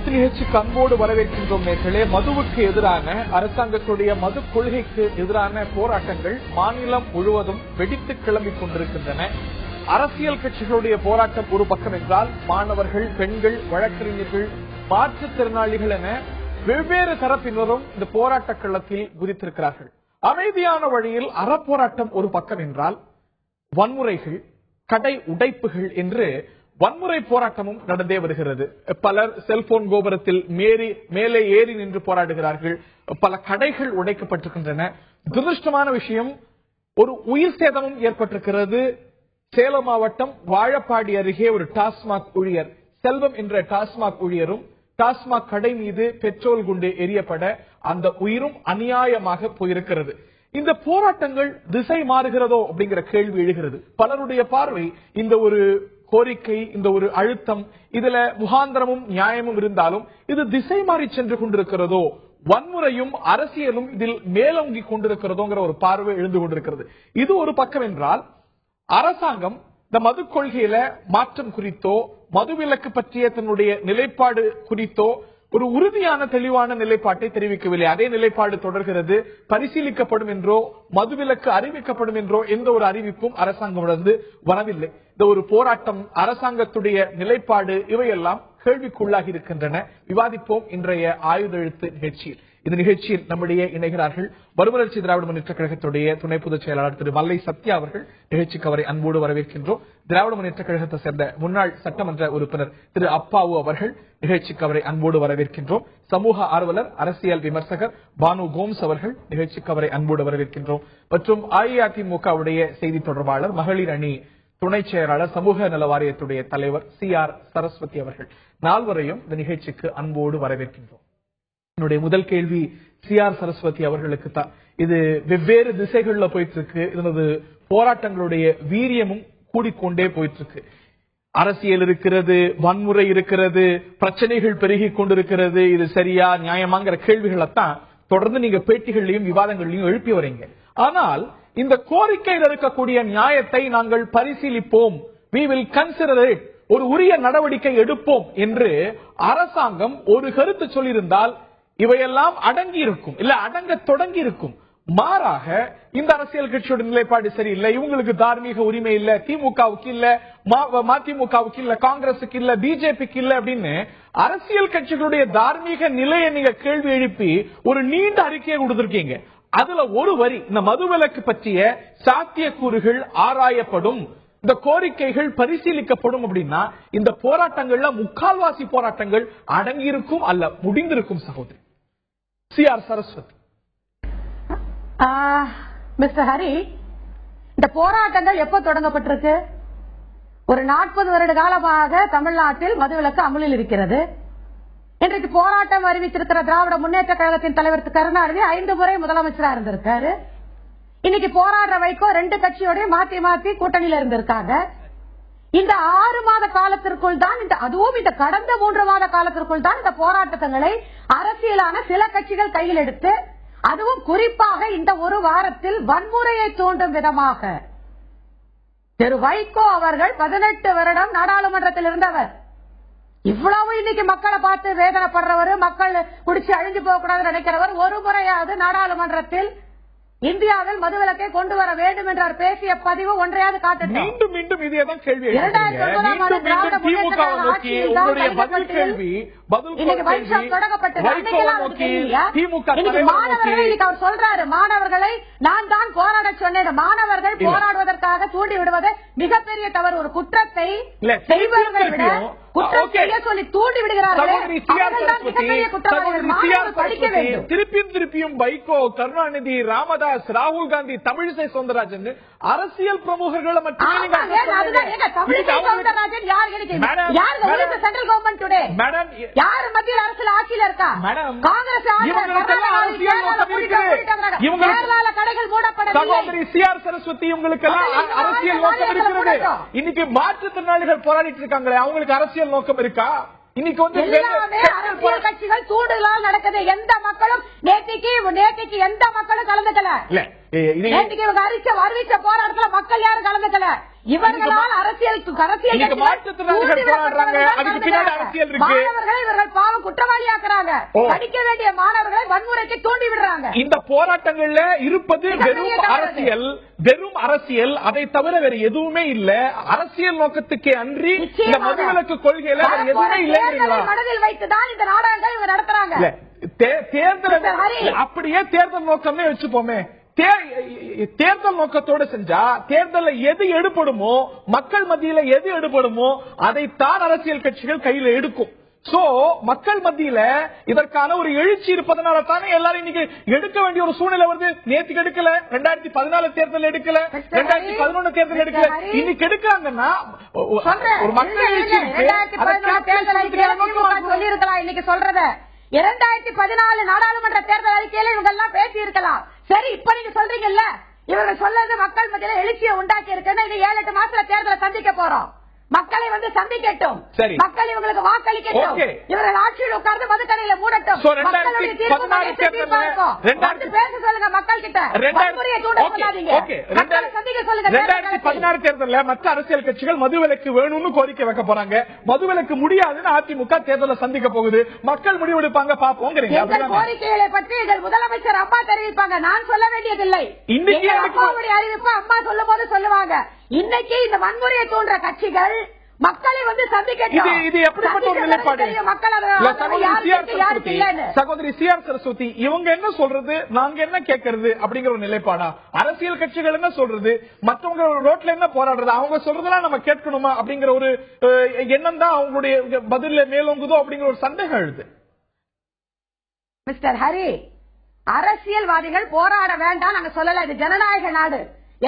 ஆயுதெழுத்து நிகழ்ச்சிக்கு அன்போடு வரவேற்கின்றோம் நேர்களே. மதுவுக்கு எதிரான அரசாங்கத்துடைய மது கொள்கைக்கு எதிரான போராட்டங்கள் மாநிலம் முழுவதும் வெடித்து கிளம்பிக் கொண்டிருக்கின்றன. அரசியல் கட்சிகளுடைய போராட்டம் ஒரு பக்கம் என்றால், மாணவர்கள், பெண்கள், வழக்கறிஞர்கள், மாற்றுத்திறனாளிகள் என வெவ்வேறு தரப்பினரும் இந்த போராட்ட களத்தில் குதித்திருக்கிறார்கள். அமைதியான வழியில் அறப்போராட்டம் ஒரு பக்கம் என்றால், வன்முறைகள், கடை உடைப்புகள் என்று வன்முறை போராட்டமும் நடந்தே வருகிறது. பலர் செல்போன் கோபுரத்தில் மேலே ஏறி நின்று போராடுகிறார்கள். பல கடைகள் உடைக்கப்பட்டிருக்கின்றன. துரதிருஷ்டமான விஷயம், ஒரு உயிர் சேதமும் ஏற்பட்டிருக்கிறது. சேலம் மாவட்டம் வாழப்பாடி அருகே ஒரு டாஸ்மாக் ஊழியர், செல்வம் என்ற டாஸ்மாக் ஊழியரும் டாஸ்மாக் கடை மீது பெட்ரோல் குண்டு எரியப்பட அந்த உயிரும் அநியாயமாக போயிருக்கிறது. இந்த போராட்டங்கள் திசை மாறுகிறதோ அப்படிங்கிற கேள்வி எழுகிறது. பலருடைய பார்வை, இந்த ஒரு கோரிக்கை, இந்த ஒரு அழுத்தம், இதுல முகாந்திரமும் நியாயமும் இருந்தாலும் இது திசை மாறி சென்று கொண்டிருக்கிறதோ, வன்முறையும் அரசியலும் இதில் மேலோங்கி கொண்டிருக்கிறதோங்கிற ஒரு பார்வை எழுந்து கொண்டிருக்கிறது. இது ஒரு பக்கம் என்றால், அரசாங்கம் இந்த மது கொள்கையில மாற்றம் குறித்தோ, மதுவிலக்கு பற்றிய தன்னுடைய நிலைப்பாடு குறித்தோ ஒரு உறுதியான தெளிவான நிலைப்பாட்டை தெரிவிக்கவில்லை. அதே நிலைப்பாடு தொடர்கிறது. பரிசீலிக்கப்படும் என்றோ, மதுவிலக்கு அறிவிக்கப்படும் என்றோ எந்த ஒரு அறிவிப்பும் அரசாங்கமிடந்து வரவில்லை. இந்த ஒரு போராட்டம், அரசாங்கத்துடைய நிலைப்பாடு, இவையெல்லாம் கேள்விக்குள்ளாகி இருக்கின்றன. விவாதிப்போம் இன்றைய ஆயுதெழுத்து நிகழ்ச்சியில். இந்த நிகழ்ச்சியில் நம்முடைய இணைகிறார்கள் மறுமலர்ச்சி திராவிட முன்னேற்ற கழகத்துடைய துணை பொதுச் செயலாளர் திரு மல்லை சத்யா அவர்கள். நிகழ்ச்சிக்கு அவரை அன்போடு வரவேற்கின்றோம். திராவிட முன்னேற்ற கழகத்தை சேர்ந்த முன்னாள் சட்டமன்ற உறுப்பினர் திரு அப்பாவு அவர்கள். நிகழ்ச்சிக்கு அவரை அன்போடு வரவேற்கின்றோம். சமூக ஆர்வலர், அரசியல் விமர்சகர் பானு கோம்ஸ் அவர்கள். நிகழ்ச்சிக்கு அவரை அன்போடு வரவேற்கின்றோம். மற்றும் அஇஅதிமுகவுடைய செய்தி தொடர்பாளர், மகளிர் அணி துணை செயலாளர், சமூக நல வாரியத்துடைய தலைவர் CR சரஸ்வதி அவர்கள். நால்வரையும் இந்த நிகழ்ச்சிக்கு அன்போடு வரவேற்கின்றோம். என்னுடைய முதல் கேள்வி CR சரஸ்வதி அவர்களுக்கு தான். இது வெவ்வேறு திசைகள்ல போயிட்டு இருக்கு. இதனது போராட்டங்களுடைய வீரியமும் கூடிக்கொண்டே போயிட்டு இருக்கு. அரசியல் இருக்கிறது, வன்முறை இருக்கிறது, பிரச்சனைகள் பெருகி கொண்டிருக்கிறது. இது சரியா நியாயமாங்கிற கேள்விகளைத்தான் தொடர்ந்து நீங்க பேட்டிகள்லையும் விவாதங்களையும் எழுப்பி வரீங்க. ஆனால் இந்த கோரிக்கையில் இருக்கக்கூடிய நியாயத்தை நாங்கள் பரிசீலிப்போம், we will consider it, ஒரு உரிய நடவடிக்கை எடுப்போம் என்று அரசாங்கம் ஒரு கருத்து சொல்லியிருந்தால் இவையெல்லாம் அடங்கி இருக்கும், இல்ல அடங்க தொடங்கி இருக்கும். மாறாக இந்த அரசியல் கட்சியோட நிலைப்பாடு சரியில்லை, இவங்களுக்கு தார்மீக உரிமை இல்ல, திமுகவுக்கு இல்ல, மதிமுகவுக்கு இல்ல, காங்கிரசுக்கு இல்ல, பிஜேபிக்கு இல்ல அப்படின்னு அரசியல் கட்சிகளுடைய தார்மீக நிலையை நீங்க கேள்வி எழுப்பி ஒரு நீண்ட அறிக்கையை கொடுத்திருக்கீங்க. அதுல ஒரு வரி, இந்த மதுவிலக்கு பற்றிய சாத்தியக்கூறுகள் ஆராயப்படும், இந்த கோரிக்கைகள் பரிசீலிக்கப்படும் அப்படின்னா இந்த போராட்டங்கள்ல முக்கால்வாசி போராட்டங்கள் அடங்கியிருக்கும் அல்ல முடிந்திருக்கும். சகோதரி CR சரஸ்வதி. மிஸ்டர் ஹரி, இந்த போராட்டங்கள் எப்ப தொடங்கப்பட்டிருக்கு? ஒரு 40 வருட காலமாக தமிழ்நாட்டில் மதுவிலக்கு அமலில் இருக்கிறது. இன்றைக்கு போராட்டம் அறிவித்திருக்கிற திராவிட முன்னேற்ற கழகத்தின் தலைவர் கருணாநிதி 5 முறை முதலமைச்சரா இருந்திருக்காரு. இன்னைக்கு போராடுற வைக்கோ 2 கட்சியோட மாத்தி மாத்தி கூட்டணியில இருந்திருக்காங்க. இந்த 6 மாத காலத்திற்குள் தான், அதுவும் இந்த கடந்த 3 மாத காலத்திற்குள் தான் இந்த போராட்டங்களை அரசியலான சில கட்சிகள் கையில் எடுத்து, அதுவும் குறிப்பாக இந்த ஒரு வாரத்தில் வன்முறையை தூண்டும் விதமாக திரு வைகோ அவர்கள் 18 வருடம் நாடாளுமன்றத்தில் இருந்தவர். இவ்வளவு இன்னைக்கு மக்களை பார்த்து வேதனைப்படுறவர், மக்கள் குடிச்சு அழிஞ்சு போக கூடாதுன்னு நினைக்கிறவர், ஒரு முறையாவது நாடாளுமன்றத்தில் இந்தியாவில் மதுவிலக்கை கொண்டு வர வேண்டும் என்றார் பேசிய பதிவு ஒன்றையாவது காட்டுங்க. மீண்டும் மீண்டும் இதே தான் கேள்வி. 2019 திமுக நோக்கி உங்களுடைய பதில் கேள்வி, அவர் சொல்றாரு, மாணவர்களை நான் தான் போராட சொன்னேன், மாணவர்கள் போராடுவதற்காக தூண்டி விடுவது மிகப்பெரிய தவறு. ஒரு குற்றத்தை செய்பவர்களை விட குற்றம் செய்ய சொல்லி தூண்டி விடுகிறார்கள். திருப்பியும் வைகோ, கருணாநிதி, ராமதாஸ், ராகுல் காந்தி, தமிழிசை சவுந்தரராஜன் அரசியல் பிரமுகர்களை மட்டுமே சென்ட்ரல் கவர்மெண்ட் டுடே யார் மத்தியில் அரசியல் ஆட்சியில் இருக்கா? காங்கிரஸ் கடைகள் மூடப்படவில்லை. CR சரஸ்வதி, உங்களுக்கு அரசியல் நோக்கம் இருக்கிறது. இன்னைக்கு மாற்றுத்திறனாளிகள் போராடிட்டு இருக்காங்களே, அவங்களுக்கு அரசியல் நோக்கம் இருக்கா? இன்னைக்கு அரசியல் கட்சிகள் தூண்டுதலால் நடக்குது. எந்த மக்களும் நேற்றுக்கு எந்த மக்களும் கலந்துக்கல. நேற்றுக்கு அறிவிச்ச போராட்டத்துல மக்கள் யாரும் கலந்துக்கல. இவர்களால் அரசியல் மாற்றுத்திறனாளிகள் போராடுறாங்க, அதுக்கு பின்னாடி அரசியல் இருக்கு. மாணவர்களை இவர்கள் பாவம் குற்றவாளியாக்குறாங்க, படிக்க வேண்டிய மாணவர்களை வன்முறைக்கு தூண்டி விடுறாங்க. இந்த போராட்டங்கள்ல இருப்பது வெறும் அரசியல், அதை தவிர வேற எதுவுமே இல்ல. அரசியல் நோக்கத்துக்கே அன்றி இந்த மதுவிலக்கு கொள்கையில எதுவுமே இல்லைங்களா? மனதில் வைத்துதான் இந்த நாடகங்கள் இவங்க நடத்துறாங்க. தேர்தல் அப்படியே தேர்தல் நோக்கமே வச்சுப்போமே, தேர்தல் நோக்கத்தோடு செஞ்சா தேர்தலில் எது எடுபடுமோ, மக்கள் மத்தியில எது எடுபடுமோ அதைத்தான் அரசியல் கட்சிகள் கையில எடுக்கும். சோ மக்கள் மத்தியில இதற்கான ஒரு எழுச்சி இருப்பதனால தானே எல்லாரும் இன்னைக்கு எடுக்க வேண்டிய ஒரு சூழ்நிலை வருது. நேற்றுக்கு எடுக்கல, 2014 தேர்தல் எடுக்கல, 2011 தேர்தல் எடுக்கல, இன்னைக்கு எடுக்கிறாங்கன்னா ஒரு மக்கள் எழுச்சி சொல்லிருக்கலாம். இன்னைக்கு சொல்றத 2014 நாடாளுமன்ற தேர்தல் அறிக்கையில இவங்க எல்லாம் பேசி இருக்கலாம். சரி, இப்ப நீங்க சொல்றீங்கல்ல, இவர்கள் சொல்றது மக்கள் மத்தியில எழுச்சியை உண்டாக்கி இருக்குன்னு, இது 7-8 மாசத்துல தேர்தலை சந்திக்க போறோம். மக்களை வந்து சந்திக்கட்டும், மக்கள் இவங்களுக்கு வாக்களிக்கட்டும், இவர்கள் ஆட்சியில் உட்கார்ந்து மதுக்கடையில மூடட்டும், மக்களுடைய பேச சொல்லுங்க மக்கள் கிட்ட, வன்முறையை தூண்ட சொல்லாதீங்க, மக்களை சந்திக்க சொல்லுங்க. 2016 தேர்தலில் மற்ற அரசியல் கட்சிகள் மதுவிலக்கு வேணும்னு கோரிக்கை வைக்க போறாங்க. மதுவிலக்கு முடியாதுன்னு அதிமுக தேர்தலை சந்திக்க போகுது. மக்கள் முடிவெடுப்பாங்க, பாப்போம். கோரிக்கைகளை பற்றி எங்கள் முதலமைச்சர் அம்மா தெரிவிப்பாங்க, நான் சொல்ல வேண்டியதில்லை. இன்னைக்கு அம்மாவுடைய அறிவிப்பு அம்மா சொல்லும் போது சொல்லுவாங்க. இன்னைக்கு இந்த வன்முறையை தூண்டுற கட்சிகள் மக்களை வந்து சந்திக்கட்டும். இது எப்படிப்பட்ட ஒரு நிலைப்பாடு? சகோதரி சி.ஆர். சரஸ்வதி இவங்க என்ன சொல்றது, நாங்க என்ன கேட்கறது அப்படிங்கிற ஒரு நிலைப்பாடா? அரசியல் கட்சிகள் என்ன சொல்றது, மற்றவங்க ரோட்ல என்ன போராடுறது, அவங்க சொல்றதெல்லாம் நம்ம கேட்கணுமா அப்படிங்கிற ஒரு எண்ணம் தான் அவங்களுடைய பதில மேலோங்குதோ அப்படிங்கிற ஒரு சந்தேகம் எழுது. மிஸ்டர் ஹரி, அரசியல்வாதிகள் போராட வேண்டாம் நாங்க சொல்லல. இது ஜனநாயக நாடு,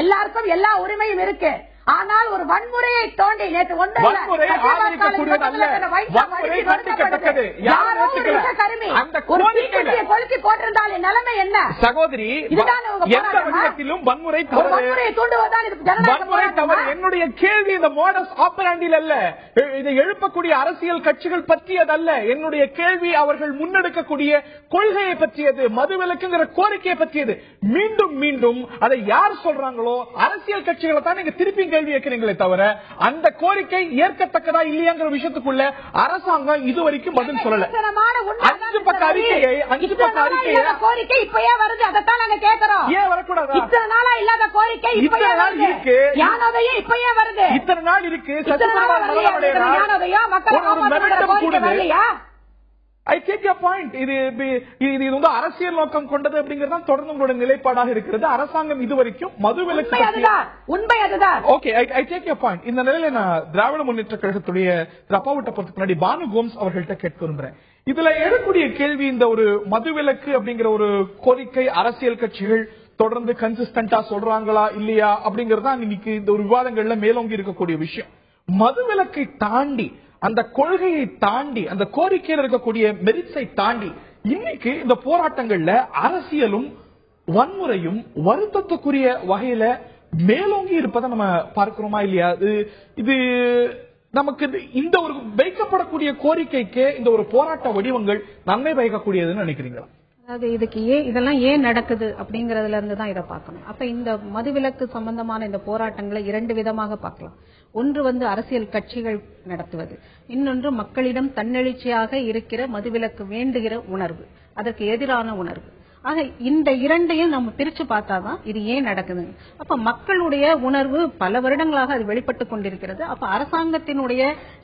எல்லாருக்கும் எல்லா உரிமையும் இருக்கு. ஆனால் ஒரு வன்முறையை தோண்டி நேற்று கொண்டு கொளுத்தி போட்டிருந்தால் நிலைமை என்ன? சகோதரி, வன்முறை தவறு. என்னுடைய கேள்வி இந்த மோடஸ் ஆப்பராண்டில் அல்ல, இதை எழுப்பக்கூடிய அரசியல் கட்சிகள் பற்றியதல்ல. என்னுடைய கேள்வி அவர்கள் முன்னெடுக்கக்கூடிய கொள்கையை பற்றியது, மதுவிலக்குங்கிற கோரிக்கையை பற்றியது. மீண்டும் மீண்டும் அதை யார் சொல்றாங்களோ அரசியல் கட்சிகளை தான் நீங்க திருப்பி கேள்வி கேட்கிறீங்களே தவிர அந்த கோரிக்கை ஏற்கத்தக்கதா இல்லையாங்கிற விஷயத்துக்குள்ள அரசாங்கம் இதுவரைக்கும் பதில் சொல்லல. 5 பக்க அறிக்கையை கோரிக்கை இப்பயே வருது, அதைத்தான் நாங்க கேட்கிறோம். ஏன் வரக்கூடாது? இத்தனை நாளா இல்லாத கோரிக்கை இத்தனை நாள் இருக்கு, இப்பயே வருது. இத்தனை நாள் இருக்கு. மக்கள் I take your point. இது வந்து அரசியல் நோக்கம் கொண்டது அப்படிங்கறது தொடர்ந்து உங்களுடைய நிலைப்பாடாக இருக்கிறது. அரசாங்கம் இதுவரைக்கும் மதுவிலக்கு உண்மை அதுதான். Okay, I take your point. இந்த நிலையில நான் திராவிட முன்னேற்ற கழகத்துடைய ரப்பாவிட்ட போறதுக்கு முன்னாடி பானு கோம்ஸ் அவர்கள்ட்ட கேட்க விரும்புறேன். இதுல எழக்கூடிய கேள்வி, இந்த ஒரு மதுவிலக்கு அப்படிங்கிற ஒரு கோரிக்கை அரசியல் கட்சிகள் தொடர்ந்து கன்சிஸ்டன்டா சொல்றாங்களா இல்லையா அப்படிங்கறதா இன்னைக்கு இந்த ஒரு விவாதங்கள்ல மேலோங்கி இருக்கக்கூடிய விஷயம். மதுவிலக்கை தாண்டி, அந்த கொள்கையை தாண்டி, அந்த கோரிக்கையில் இருக்கக்கூடிய மெரிட்ஸை தாண்டி இன்னைக்கு இந்த போராட்டங்கள்ல அரசியலும் வன்முறையும் வருத்தத்துக்குரிய வகையில மேலோங்கி இருப்பதை நம்ம பார்க்கிறோமா இல்லையா? இது நமக்கு இந்த ஒரு வைக்கப்படக்கூடிய கோரிக்கைக்கு இந்த ஒரு போராட்ட வடிவங்கள் நன்மை பயக்கக்கூடியதுன்னு நினைக்கிறீங்களா? அதாவது இதுக்கு இதெல்லாம் ஏன் நடக்குது அப்படிங்கறதுல இருந்து தான் இதை பார்க்கணும். அப்ப இந்த மதுவிலக்கு சம்பந்தமான இந்த போராட்டங்களை 2 விதமாக பார்க்கலாம். ஒன்று அரசியல் கட்சிகள் நடத்துவது, இன்னொன்று மக்களிடம் தன்னெழுச்சியாக இருக்கிற மதுவிலக்கு வேண்டுகிற உணர்வு, அதற்கு எதிரான உணர்வு. ஆக இந்த 2ஐயும் நம்ம பிரிச்சு பார்த்தாதான் இது ஏன் நடக்குது. அப்ப மக்களுடைய உணர்வு பல வருடங்களாக அது வெளிப்பட்டு கொண்டிருக்கிறது. அப்ப அரசாங்கத்தினுடைய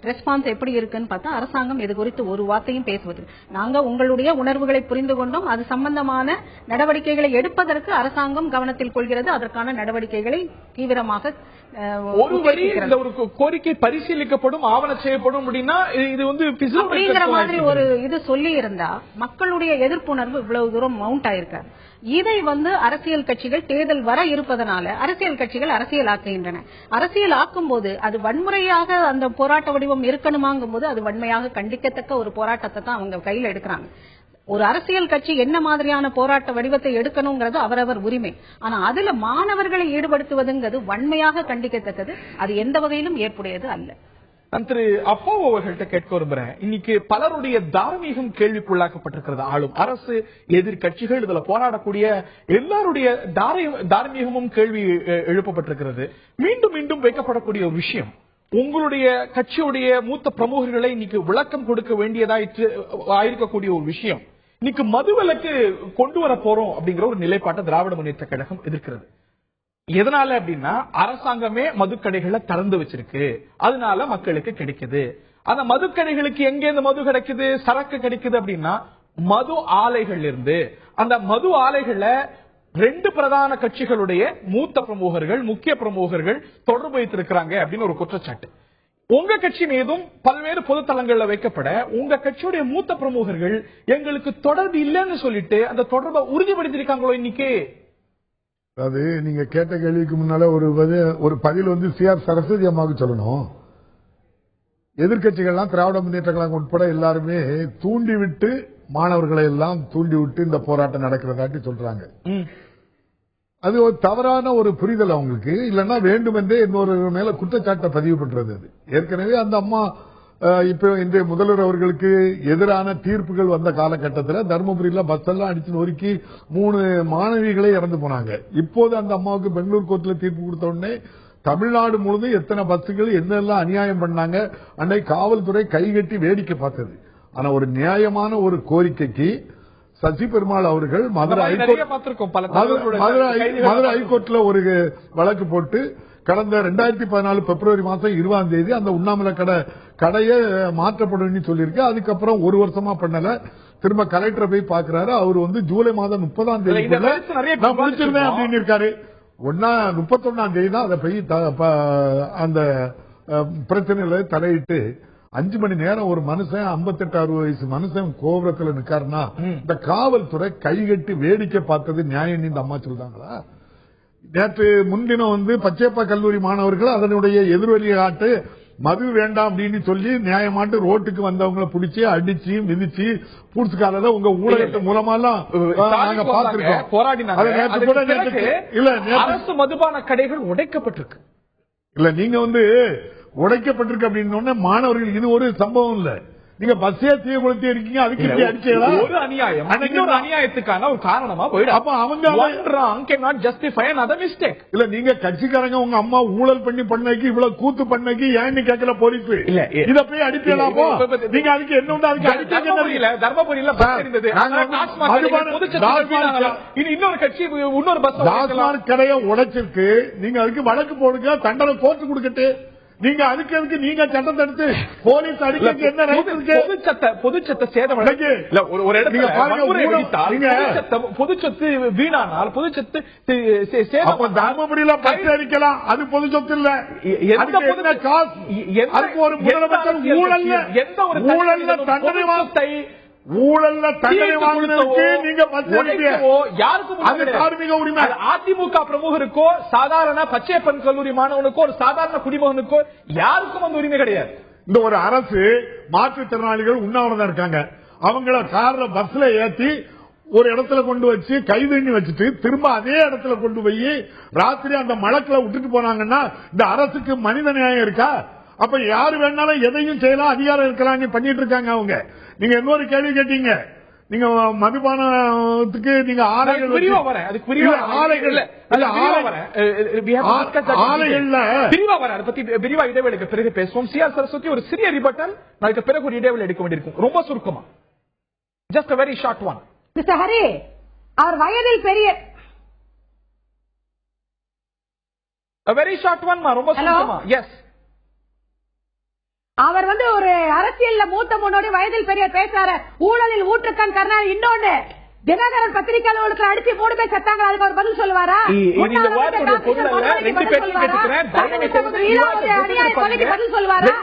ரெஸ்பான்ஸ் எப்படி இருக்குன்னு பார்த்தா, அரசாங்கம் இது குறித்து ஒரு வார்த்தையும் பேசுவது. நாங்க உங்களுடைய உணர்வுகளை புரிந்து கொண்டோம், அது சம்பந்தமான நடவடிக்கைகளை எடுப்பதற்கு அரசாங்கம் கவனத்தில் கொள்கிறது, அதற்கான நடவடிக்கைகளை தீவிரமாக இந்த ஒரு கோரிக்கை பரிசீலிக்கப்படும், ஆவணம் செய்யப்படும் அப்படின்னா இது வந்து அப்படிங்கிற மாதிரி ஒரு இது சொல்லி இருந்தா மக்களுடைய எதிர்ப்புணர்வு இவ்வளவு தூரம் மவுண்ட் ஆயிருக்காரு. இதை அரசியல் கட்சிகள் தேர்தல் வர இருப்பதனால அரசியல் கட்சிகள் அரசியல் ஆக்குகின்றன. அரசியல் ஆக்கும் போது அது வன்முறையாக அந்த போராட்ட வடிவம் இருக்கணுமாங்கும் போது அது வன்மையாக கண்டிக்கத்தக்க ஒரு போராட்டத்தை தான் அவங்க கையில் எடுக்கிறாங்க. ஒரு அரசியல் கட்சி என்ன மாதிரியான போராட்ட வடிவத்தை எடுக்கணுங்கிறது அவரவர் உரிமை. ஆனா அதுல மாணவர்களை ஈடுபடுத்துவதுங்கிறது வன்மையாக கண்டிக்கத்தக்கது, அது எந்த வகையிலும் ஏற்புடையது அல்ல. நான் திரு அப்பா அவர்கள்ட்ட கேட்க விரும்புறேன். இன்னைக்கு பலருடைய தார்மீகம் கேள்விக்குள்ளாக்கப்பட்டிருக்கிறது. ஆளும் அரசு, எதிர்கட்சிகள், இதுல போராடக்கூடிய எல்லாருடைய தார்மீகமும் கேள்வி எழுப்பப்பட்டிருக்கிறது. மீண்டும் மீண்டும் வைக்கப்படக்கூடிய ஒரு விஷயம், உங்களுடைய கட்சியுடைய மூத்த பிரமுகர்களை இன்னைக்கு விளக்கம் கொடுக்க வேண்டியதாயிற்று ஆயிருக்கக்கூடிய ஒரு விஷயம். இன்னைக்கு மதுவிலக்கு கொண்டு வர போறோம் அப்படிங்கிற ஒரு நிலைப்பாட்டை திராவிட முன்னேற்ற கழகம் எதிர்க்கிறது. எதனால அப்படின்னா, அரசாங்கமே மதுக்கடைகளை திறந்து வச்சிருக்கு, அதனால மக்களுக்கு கிடைக்குது. அந்த மதுக்கடைகளுக்கு எங்க இந்த மது கிடைக்குது, சரக்கு கிடைக்குது அப்படின்னா மது ஆலைகள் இருந்து. அந்த மது ஆலைகளை 2 பிரதான கட்சிகளுடைய மூத்த பிரமுகர்கள், முக்கிய பிரமுகர்கள் தொடர்பு வைத்திருக்கிறாங்க அப்படின்னு ஒரு குற்றச்சாட்டு உங்க கட்சி மீதும் பல்வேறு பொதுத்தளங்கள்ல வைக்கப்பட, உங்க கட்சியுடைய மூத்த பிரமுகர்கள் எங்களுக்கு தொடர்பு இல்லைன்னு சொல்லிட்டு அந்த தொடர்பை உறுதிப்படுத்திருக்காங்களோ இன்னைக்கு? அது நீங்க கேட்ட கேள்விக்கு முன்னால ஒரு பதில் சி.ஆர். சரஸ்வதி அம்மாவுக்கு சொல்லணும். எதிர்கட்சிகள்லாம் திராவிட முன்னேற்ற கழகம் உட்பட எல்லாருமே தூண்டிவிட்டு, மாணவர்களை எல்லாம் தூண்டிவிட்டு இந்த போராட்டம் நடக்கிறதாட்டி சொல்றாங்க. அது ஒரு தவறான ஒரு புரிதல் அவங்களுக்கு. இல்லன்னா வேண்டுமென்றே இன்னொரு மேல குற்றச்சாட்டை பதிவு பண்றது. அது ஏற்கனவே அந்த அம்மா இப்ப இன்றைய முதல்வர் அவர்களுக்கு எதிரான தீர்ப்புகள் வந்த காலகட்டத்தில் தர்மபுரியில பஸ் எல்லாம் அடிச்சு நொறுக்கி 3 மாணவிகளே இறந்து போனாங்க. இப்போது அந்த அம்மாவுக்கு பெங்களூர் கோர்ட்ல தீர்ப்பு கொடுத்த உடனே தமிழ்நாடு முழுவதும் எத்தனை பஸ்ஸுகள் என்னெல்லாம் அநியாயம் பண்ணாங்க, அன்னைக்கு காவல்துறை கைகட்டி வேடிக்கை பார்த்தது. ஆனா ஒரு நியாயமான ஒரு கோரிக்கைக்கு சசி பெருமாள் அவர்கள் மதுரை ஹைகோர்ட்ல ஒரு வழக்கு போட்டு கடந்த 2014 பிப்ரவரி மாசம் 20ஆம் தேதி அந்த உண்ணாமலை கடையை மாற்றப்படும் சொல்லியிருக்கு. அதுக்கப்புறம் 1 வருஷமா பண்ணல. திரும்ப கலெக்டரை போய் பாக்குறாரு. அவர் ஜூலை மாதம் 30ஆம் தேதி நான் முடிச்சிருந்தேன் அப்படின்னு இருக்காரு. 31ஆம் தேதி தான் அதை போய் அந்த பிரச்சனையில தலையிட்டு 5 மணி நேரம் ஒரு மனுஷன் 58-60 வயசு மனுஷன் கோபுரத்துல நிக்காருன்னா இந்த காவல்துறை கைகட்டி வேடிக்கை பார்த்தது நியாயம் இந்த அம்மா சொல்றாங்களா? நேற்று முன்தினம் பச்சையப்பா கல்லூரி மாணவர்கள் அதனுடைய எதிர்வெளியாட்டு மது வேண்டாம் அப்படின்னு சொல்லி நியாயமாட்டு ரோட்டுக்கு வந்தவங்களை பிடிச்சி அடிச்சு மிதிச்சு பூட்ஸ்கால உங்க ஊடகத்தின் மூலமாலாம் நாங்க பார்த்திருக்கோம். போராடினாங்க. அரசு மதுபான கடைகள் உடைக்கப்பட்டிருக்கு. இல்ல நீங்க உடைக்கப்பட்டிருக்கு அப்படின்னு மாணவர்கள் இது ஒரு சம்பவம் இல்ல. நீங்க பஸ்ஸே தீய கொளுத்தி இருக்கீங்க, அதுக்கு அடிச்சீங்களா? ஒரு அநியாயம் அநியாயத்துக்கான ஒரு காரணமா போயிடும். அப்ப அவங்க இல்ல நீங்க கட்சிக்காரங்க உங்க அம்மா ஊழல் பண்ணைக்கு இவ்வளவு கூத்து பண்ணைக்கு ஏன்னு கேட்கல போலீஸ் இல்ல இத போய் அடிப்பீங்களா? நீங்க அதுக்கு என்ன உண்டு? அதுக்கு அடிச்சீங்க. தர்மபுரியில இன்னொரு கட்சி இன்னொரு பஸ் கடையை உடைச்சிருக்கு. நீங்க அதுக்கு வழக்கு போடுங்க, தண்டனை கோர்ட்டு கொடுக்கட்டு. நீங்க அதுக்கு நீங்க சட்டம் தடுத்து போலீஸ் அடிக்க என்ன பொதுச்சத்தை சேதம் ஒரு இடத்துல பொதுச்சத்து வீணானால் பொதுச்சத்து தர்மபுரியில பயிர் அடிக்கலாம். அது பொது சொத்து இல்ல. அதுக்கு ஒரு முதலமைச்சர் ஊழல்ல தண்டனை வார்த்தை ஊழல்ல தண்டனை வாங்கினதுக்கு நீங்க தார்மீக உரிமை. அதிமுக பிரமுகருக்கோ சாதாரண பச்சையப்பன் கல்லூரி மாணவனுக்கோ ஒரு சாதாரண குடிமகனுக்கோ யாருக்கும் அந்த உரிமை கிடையாது. இந்த ஒரு அரசு மாற்றுத்திறனாளிகள் உண்ணாவிரதம் இருக்காங்க, அவங்கள கார்ல பஸ்ல ஏற்றி ஒரு இடத்துல கொண்டு வச்சு கைதண்ணி வச்சுட்டு திரும்ப அதே இடத்துல கொண்டு போய் ராத்திரி அந்த மழக்குல விட்டுட்டு போனாங்கன்னா இந்த அரசுக்கு மனித நியாயம் இருக்கா? அப்ப யாரு வேணாலும் எதையும் செய்யலாம், அதிகாரம் இருக்கலாம் பண்ணிட்டு இருக்காங்க அவங்க. நீங்க இன்னொரு கேள்வி கேட்டீங்க, நீங்க மதுபானத்துக்கு நீங்க ஆலைகள் விரிவா இடைவெளிக்கு பிறகு பேசுவோம். சி.ஆர். சரஸ்வதி ஒரு சிறிய ரிபட்டல், அதுக்கு பிறகு ஒரு இடைவெளி எடுக்க வேண்டியிருக்கும். ரொம்ப சுருக்கமா, just a very short one. Mister Hari, அவர் வயதில் பெரிய a very short one மா, ரொம்ப சுருக்கமா. எஸ், அவர் ஒரு அரசியல்ல மூத்த முன்னோடி, வயதில் பெரிய பேசுறாரு. ஊழலில் ஊற்றுக்கண் கருணாநிதி. இன்னொன்னு தினகரன் பத்திரிகையாளர்களுக்கு அடிச்சு 3 பேர் செத்தாங்க, அதுக்கு அவர் பதில் சொல்லுவாரா? பதில் சொல்லுவாரா?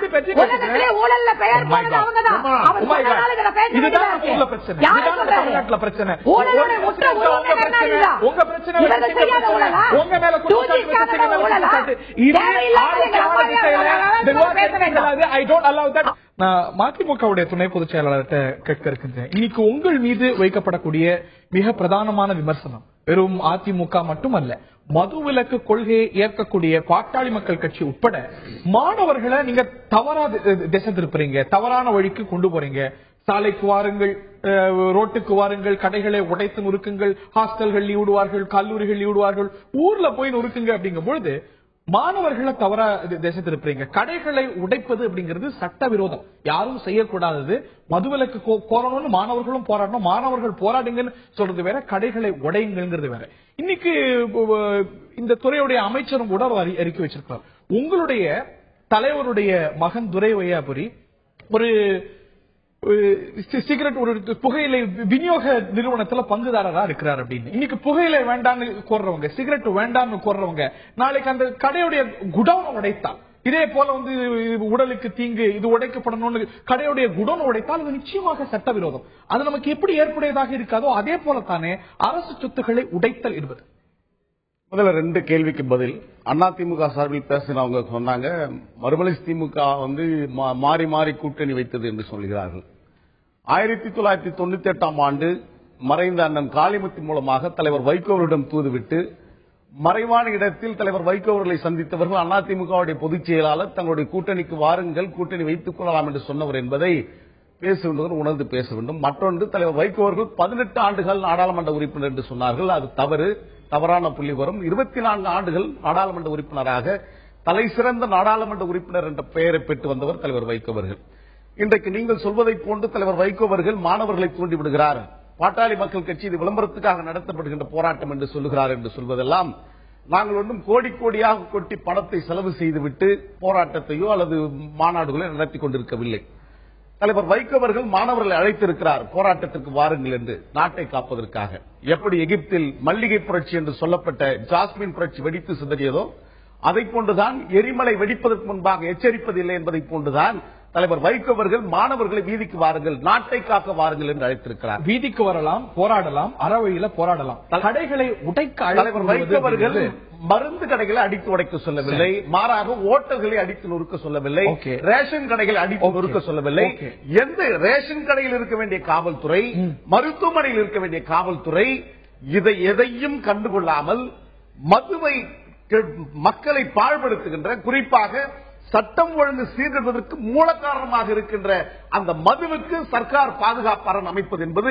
உலகத்திலே ஊழல்ல பெயர் போனது அவங்கதான். மதிமுகவுடைய துணை பொதுச் செயலாளர்கிட்ட கேட்க இருக்கின்றேன். இன்னைக்கு உங்கள் மீது வைக்கப்படக்கூடிய மிக பிரதானமான விமர்சனம், வெறும் அதிமுக மட்டுமல்ல, மதுவிலக்கு கொள்கையை ஏற்கக்கூடிய பாட்டாளி மக்கள் கட்சி உட்பட மாணவர்களை நீங்க தவறா திசை திருப்புறீங்க, தவறான வழிக்கு கொண்டு போறீங்க. சாலைக்கு வாருங்கள், ரோட்டுக்கு வாருங்கள், கடைகளை உடைத்து நொறுக்குங்கள், ஹாஸ்டல்கள் விடுவார்கள், கல்லூரிகள் விடுவார்கள், ஊர்ல போய் நொறுக்குங்க அப்படிங்கும் பொழுது மாணவர்களை தவறா திசை திருப்புறீங்க. கடைகளை உடைப்பது அப்படிங்கிறது சட்டவிரோதம், யாரும் செய்யக்கூடாதது. மதுவிலக்கு கோரணும்னு மாணவர்களும் போராடணும், மாணவர்கள் போராடுங்கன்னு சொல்றது வேற, கடைகளை உடையுங்கிறது வேற. இன்னைக்கு இந்த துறையுடைய அமைச்சரும் கூட அறிக்கை வச்சிருக்கார். உங்களுடைய தலைவருடைய மகன் துரை வையாபுரி ஒரு சிகரெட், ஒரு புகையிலை விநியோக நிறுவனத்துல பங்குதாரரா இருக்கிறார் அப்படின்னு. இன்னைக்கு புகையிலை வேண்டாம்னு கோர்றவங்க, சிகரெட் வேண்டாம்னு கோர்றவங்க நாளைக்கு அந்த கடையுடைய குடோன் உடைத்தால், இதே போல வந்து உடலுக்கு தீங்கு, இது உடைக்கப்படணும்னு கடையுடைய குடோன் உடைத்தால் அது நிச்சயமாக சட்டவிரோதம். அது நமக்கு எப்படி ஏற்புடையதாக இருக்காதோ அதே போலத்தானே அரசு சொத்துக்களை உடைத்தல் என்பது. முதல்ல 2 கேள்விக்கு பதில். அதிமுக சார்பில் பேசினவங்க சொன்னாங்க, மறுமலர்ச்சி திமுக வந்து மாறி மாறி கூட்டணி வைத்தது என்று சொல்கிறார்கள். 1998ஆம் ஆண்டு மறைந்த அண்ணன் காளிமுத்து மூலமாக தலைவர் வைகோவிடம் தூதுவிட்டு மறைவான இடத்தில் தலைவர் வைகோ அவர்களை சந்தித்தவர்கள் அதிமுகவுடைய பொதுச் செயலாளர் தங்களுடைய கூட்டணிக்கு வாருங்கள், கூட்டணி வைத்துக் கொள்ளலாம் என்று சொன்னவர் என்பதை பேச வேண்டும், உணர்ந்து பேச வேண்டும். மற்றொன்று, தலைவர் வைகோ அவர்கள் 18 ஆண்டுகள் நாடாளுமன்ற உறுப்பினர் என்று சொன்னார்கள். அது தவறான புள்ளி வரும். 24 ஆண்டுகள் நாடாளுமன்ற உறுப்பினராக தலை சிறந்த நாடாளுமன்ற உறுப்பினர் என்ற பெயரை பெற்று வந்தவர் தலைவர் வைகோ அவர்கள். இன்றைக்கு நீங்கள் சொல்வதை போன்று தலைவர் வைகோ அவர்கள் மாணவர்களை தூண்டிவிடுகிறார், பாட்டாளி மக்கள் கட்சி இது விளம்பரத்துக்காக நடத்தப்படுகின்ற போராட்டம் என்று சொல்லுகிறார் என்று சொல்வதெல்லாம், நாங்கள் ஒன்றும் கோடி கோடியாக கொட்டி பணத்தை செலவு செய்துவிட்டு போராட்டத்தையோ அல்லது மாநாடுகளோ நடத்தி கொண்டிருக்கவில்லை. தலைவர் வைகோ அவர்கள் மாணவர்களை அழைத்திருக்கிறார், போராட்டத்திற்கு வாருங்கள் என்று, நாட்டை காப்பதற்காக. எப்படி எகிப்தில் மல்லிகை புரட்சி என்று சொல்லப்பட்ட ஜாஸ்மின் புரட்சி வெடித்து சிதறியதோ அதை போன்றுதான், எரிமலை வெடிப்பதற்கு முன்பாக எச்சரிப்பதில்லை என்பதை போன்றுதான் தலைவர் வைகோ அவர்கள் மாணவர்களை வீதிக்கு வாருங்கள், நாட்டை காக்க வாருங்கள் என்று அழைத்திருக்கிறார். வீதிக்கு வரலாம், போராடலாம், அறவழியில போராடலாம். கடைகளை உடைக்க தலைவர் வைகோ அவர்கள் மருந்து கடைகளை அடித்து உடைக்க சொல்லவில்லை, மாறாக ஓட்டல்களை அடித்து நொறுக்க சொல்லவில்லை, ரேஷன் கடைகளை அடித்து நொறுக்க சொல்லவில்லை. எந்த ரேஷன் கடையில் இருக்க வேண்டிய காவல்துறை, மருத்துவமனையில் இருக்க வேண்டிய காவல்துறை இதை எதையும் கண்டுகொள்ளாமல் மதுவை மக்களை பாழ்படுத்துகின்ற, குறிப்பாக சட்டம் ஒழுங்கு சீர்கெடுவதற்கு மூல காரணமாக இருக்கின்ற அந்த மதுவுக்கு சர்க்கார் பாதுகாப்பாளர் அமைப்பது என்பது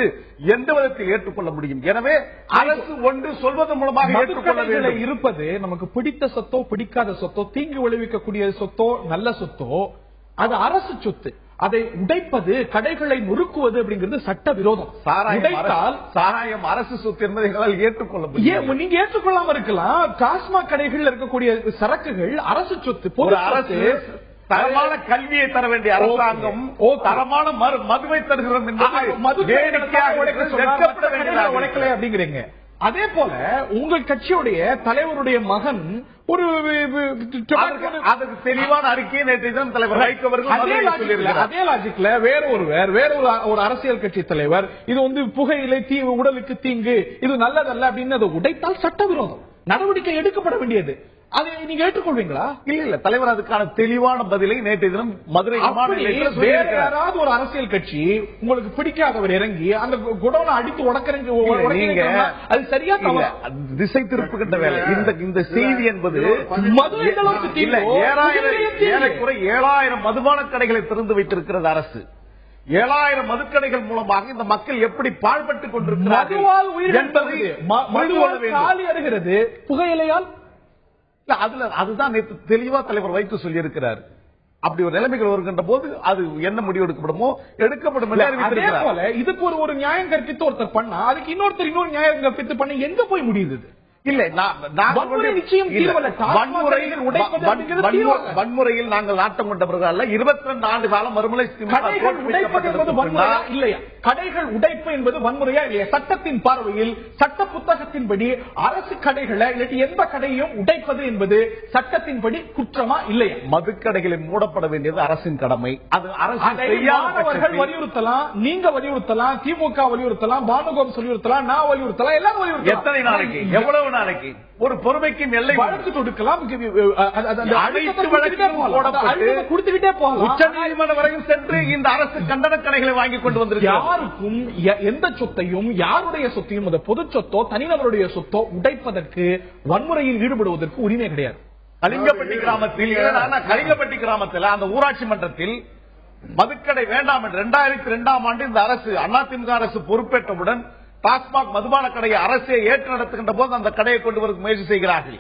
எந்த விதத்தில் ஏற்றுக்கொள்ள முடியும்? எனவே அரசு ஒன்று சொல்வதன் மூலமாக ஏற்றுக்கொள்ள வேண்டும். இருப்பது நமக்கு பிடித்த சொத்தோ பிடிக்காத சொத்தோ, தீங்கு விளைவிக்கக்கூடிய சொத்தோ நல்ல சொத்தோ, அது அரசு சொத்து. அதை உடைப்பது, கடைகளை நொறுக்குவது அப்படிங்கிறது சட்ட விரோதம். சாராயம் அரசு சொத்து என்பதை எங்களால் ஏற்றுக்கொள்ள முடியும். நீங்க ஏற்றுக்கொள்ளாம இருக்கலாம். டாஸ்மாக் கடைகள் இருக்கக்கூடிய சரக்குகள் அரசு சொத்து. அரசு தரமான கல்வியை தர வேண்டிய அரசாங்கம் தரமான மதுவை தருகிறது அப்படிங்கிறீங்க. அதே போல உங்கள் கட்சியுடைய தலைவருடைய மகன் ஒரு அதுக்கு தெளிவான அறிக்கையை நேற்று தினம் தலைவர் வைகோ அவர்கள் அதே லாஜிக்ல வேற ஒரு அரசியல் கட்சி தலைவர் இது வந்து புகையிலை உடலுக்கு தீங்கு, இது நல்லதல்ல அப்படின்னு அதை உடைத்தால் சட்டவிரோதம், நடவடிக்கை எடுக்கப்பட வேண்டியது. அதை நீங்க ஏற்றுக்கொள்வீங்களா? இல்ல தலைவர் அதுக்கான தெளிவான பதிலை நேற்று தினம் மதுரை வேற யாராவது ஒரு அரசியல் கட்சி உங்களுக்கு பிடிக்காதவர் இறங்கி அந்த குடோனை அடித்து உடைக்கிறீங்க, அது சரியா திசை திருப்புகின்ற வேலை. இந்த செய்தி என்பது ஏறக்குறை 7000 மதுபான கடைகளை திறந்து வைத்திருக்கிறது அரசு. 7000 மதுக்கடைகள் மூலமாக இந்த மக்கள் எப்படி பாழ்பட்டுக் கொண்டிருக்கிறார்கள் என்பதை அறிகிறது. புகையிலையால் அதுதான் நேற்று தெளிவா தலைவர் வைத்து சொல்லியிருக்கிறார். அப்படி ஒரு நிலைமைகள் வருகின்ற போது அது என்ன முடிவு எடுக்கப்படுமோ எடுக்கப்படும். இதுக்கு ஒரு நியாயம் கற்பித்து ஒருத்தர் பண்ணா அதுக்கு இன்னொரு நியாயம் கற்பித்து பண்ண எங்க போய் முடியுது? இல்லை, வன்முறையில் நாங்கள் நாட்டம் கொண்டவர்கள் அல்ல. 22 ஆண்டு காலம் மறுமலர்ச்சி இல்லையா? கடைகள் உடைப்பு என்பது வன்முறையா இல்லையா? சட்டத்தின் பார்வையில், சட்ட புத்தகத்தின்படி அரசு கடைகளை இல்லாட்டி எந்த கடையும் உடைப்பது என்பது சட்டத்தின்படி குற்றமா இல்லையா? மதுக்கடைகளை மூடப்பட வேண்டியது அரசின் கடமை. அது அரசு வலியுறுத்தலாம், நீங்க வலியுறுத்தலாம், திமுக வலியுறுத்தலாம், பானுகோபம் வலியுறுத்தலாம், நான் வலியுறுத்தலாம், எல்லாரும் வலியுறுத்தலாம். எத்தனை நாளைக்கு, எவ்வளவு நாளைக்கு? ஒரு பொறுமைக்கும் எல்லை வழக்கு தொடுக்கலாம். உச்ச நீதிமன்றம் வரைக்கும் சென்று இந்த அரசு கண்டன கடைகளை வாங்கி கொண்டு வந்திருக்கிறது. யாருக்கும் எந்த சொத்தையும் யாருடைய சொத்தையும் அது பொது சொத்தோ தனிநபருடைய சொத்தோ உடைப்பதற்கு வன்முறையில் ஈடுபடுவதற்கு உரிமை கிடையாது. கலிங்கப்பட்டி கிராமத்தில் அந்த ஊராட்சி மன்றத்தில் மதுக்கடை வேண்டாம் என்று 2002ஆம் ஆண்டு இந்த அரசு அதிமுக அரசு பொறுப்பேற்றவுடன் டாஸ்மாக் மதுபான கடையை அரசே ஏற்று நடத்துகின்ற போது அந்த கடையை கொண்டு வர முயற்சி செய்கிறார்கள்.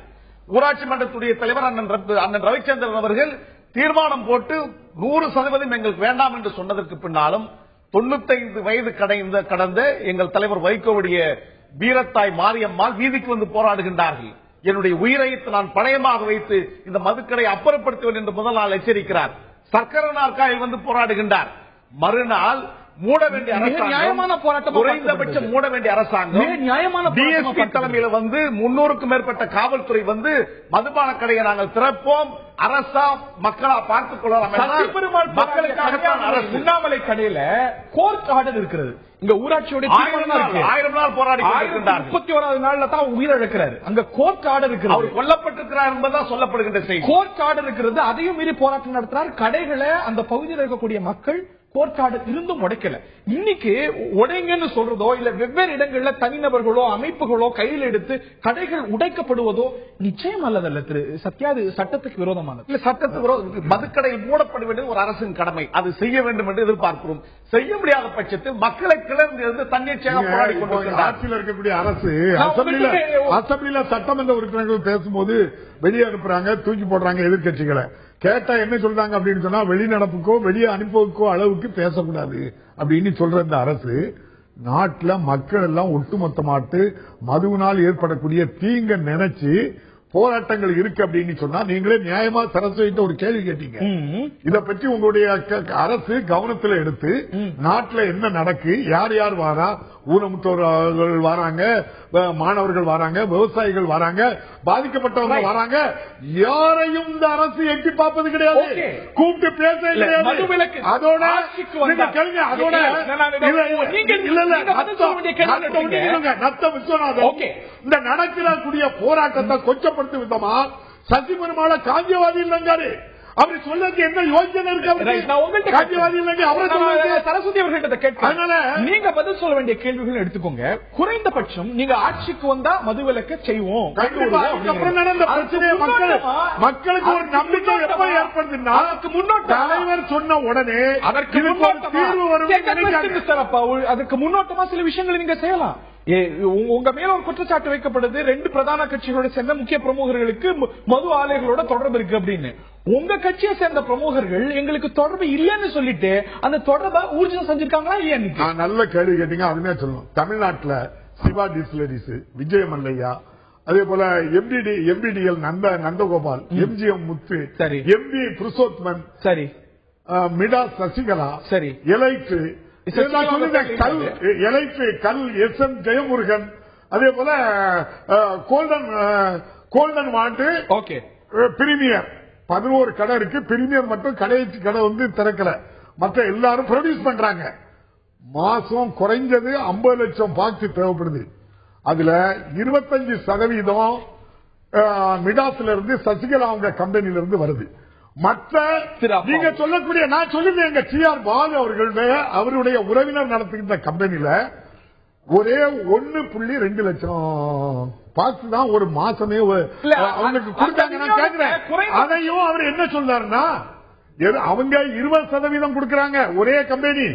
ஊராட்சி மன்றத்துடைய தலைவர் அண்ணன் ரவிச்சந்திரன் அவர்கள் தீர்மானம் போட்டு 100% எங்களுக்கு வேண்டாம் என்று சொன்னதற்கு பின்னாலும் 95 வயது கடந்த எங்கள் தலைவர் வைகோவுடைய வீரத்தாய் மாரியம்மாள் வீதிக்கு வந்து போராடுகின்றார்கள். என்னுடைய உயிரை நான் பணயமாக வைத்து இந்த மதுக்கடை அப்புறப்படுத்துவேன் என்று முதல் நாள் எச்சரிக்கிறார். சர்க்கரை நாற்காலில் வந்து போராடுகின்றார். மறுநாள் மூட வேண்டிய நியாயமான போராட்டம், குறைந்தபட்சம் மூட வேண்டிய அரசாங்கம் நியாயமான டிஎஸ்பி தலைமையில் வந்து 300க்கும் மேற்பட்ட காவல்துறை வந்து மதுபான கடையை நாங்கள் திறப்போம், அரசா மக்களா பார்த்துக் கொள்ளலாம். மக்களுக்காக உண்ணாமலை கடையில கோர்ட் ஆர்டர் இருக்கிறது. இங்க ஊராட்சியோட 1000 நாள் போராடி 31வது நாள்ல தான் உயிரிழக்கிறார். அங்க கோர்ட் ஆர்டர் இருக்கிறது. அவர் கொல்லப்பட்டிருக்கிறார் என்பதுதான் சொல்லப்படுகின்ற செய்தி. கோர்ட் ஆர்டர் இருக்கிறது. அதையும் மீறி போராட்டம் நடத்துறார். கடைகளை அந்த பகுதியில் இருக்கக்கூடிய மக்கள் கோர்ட் ஆர்டர் இருந்தும் உடைக்கல. இன்னைக்கு உடைங்கன்னு சொல்றதோ இல்ல வெவ்வேறு இடங்கள்ல தனிநபர்களோ அமைப்புகளோ கையில் எடுத்து கடைகள் உடைக்கப்படுவதோ நிச்சயம் அல்லதல்ல திரு சத்யா. சட்டத்துக்கு விரோதமானது. இல்ல, சட்டத்துக்கு விரோதம். மதுக்கடையில் மூடப்பட வேண்டியது ஒரு அரசின் கடமை. அது செய்ய வேண்டும் என்று எதிர்பார்க்கிறோம். செய்ய முடியாத பட்சத்தில் மக்களை கிளர்ந்து தன்னிச்சையாக போராடி கொண்டிருக்கிறார். ஆட்சியில் இருக்கக்கூடிய அரசு அசம்பிளில சட்டமன்ற உறுப்பினர்கள் பேசும்போது வெளியே அனுப்புறாங்க, தூக்கி போடுறாங்க எதிர்கட்சிகளை. கேட்டா என்ன சொல்றாங்க அப்படின்னு சொன்னா, வெளிநடப்புக்கோ வெளியே அனுப்புவதற்கோ அளவுக்கு பேசக்கூடாது அப்படின்னு சொல்ற இந்த அரசு நாட்டுல மக்கள் எல்லாம் ஒட்டுமொத்தமாட்டு மதுவினால் ஏற்படக்கூடிய தீங்க நினைச்சு போராட்டங்கள் இருக்கு அப்படின்னு சொன்னா நீங்களே நியாயமா சரஸ்வதிட்ட ஒரு கேள்வி கேட்டீங்க. இத பற்றி உங்களுடைய அரசு கவனத்துல எடுத்து நாட்டுல என்ன நடக்கு, யார் யார் வாரா, ஊனமுற்றோர்கள் வராங்க, மாணவர்கள் வராங்க, விவசாயிகள் வராங்க, பாதிக்கப்பட்டவங்க வராங்க, யாரையும் இந்த அரசு எட்டி பார்ப்பது கிடையாது, கூப்பிட்டு பேச கிடையாது. அதோட நத்த விஸ்வநாதன் இந்த நடக்கக்கூடிய போராட்டத்தை கொச்சப்படுத்தும் விதமா சசிபெருமாள காந்தியவாதி இல்லைங்காரு. அவரு சொல்லுக்கு என்ன யோசனை இருக்கு? காந்தியவாதி இல்லைங்க சரஸ்வதி அவர்கிட்ட கேட்க நீங்க பதில் சொல்ல வேண்டிய கேள்விகள் எடுத்துக்கோங்க. குறைந்தபட்சம் நீங்க ஆட்சிக்கு வந்தா மதுவிலக்க செய்வோம். மக்களுக்கு ஒரு நம்பிக்கை எப்ப ஏற்படுதுன்னா தலைவர் சொன்ன உடனே அதற்கு தீர்வு வரும். அதுக்கு முன்னோட்டமா சில விஷயங்களை நீங்க செய்யலாம். உங்க மேல ஒரு குற்றச்சாட்டு வைக்கப்படுது, 2 பிரதான கட்சிகளோட சேர்ந்த முக்கிய பிரமுகர்களுக்கு மது ஆலைகளோட தொடர்பு இருக்கு அப்படின்னு. உங்க கட்சியை சேர்ந்த பிரமுகர்கள் எங்களுக்கு தொடர்பு இல்லைன்னு சொல்லிட்டு அந்த தொடர்பை ஊர்ஜிதம் செஞ்சிருக்காங்களா இல்லையா? நல்ல கேள்வி கேட்டீங்க. அதுமே சொல்லணும். தமிழ்நாட்டுல சிவா டிஸ்லரிஸ், விஜய மல்லையா, அதே போல எம்பிடிஎல் நந்தகோபால், எம்ஜிஎம் முத்து, சரி, எம்பி புருஷோத்மன், சரி, மிடா சசிகலா, சரி, எலைட்டு ஜெயமுருகன், அதே போல கோல்டன் வாண்டு, பிரீமியர் 11 கடை இருக்கு. பிரீமியர் மட்டும் கடை வந்து திறக்கல. மற்ற எல்லாரும் ப்ரொடியூஸ் பண்றாங்க. மாசம் குறைஞ்சது 50 லட்சம் பாக்ஸ் தேவைப்படுது. அதுல 25% மிடாஸ்ல இருந்து சசிகலா அவங்க கம்பெனில இருந்து வருது. மற்ற நீங்க சொல்லக்கூடிய நான் சொல்லுங்க எங்க டிஆர் பாலு அவர்கள் அவருடைய உறவினர் நடத்துகின்ற கம்பெனில ஒரே 1.2 லட்சம் பாக்ஸ் தான் ஒரு மாசமே அவங்களுக்கு கொடுத்தாங்க. நான் கேட்கிறேன், அதையும் அவர் என்ன சொல்றாருன்னா அவங்க 20% கொடுக்கறாங்க ஒரே கம்பெனி,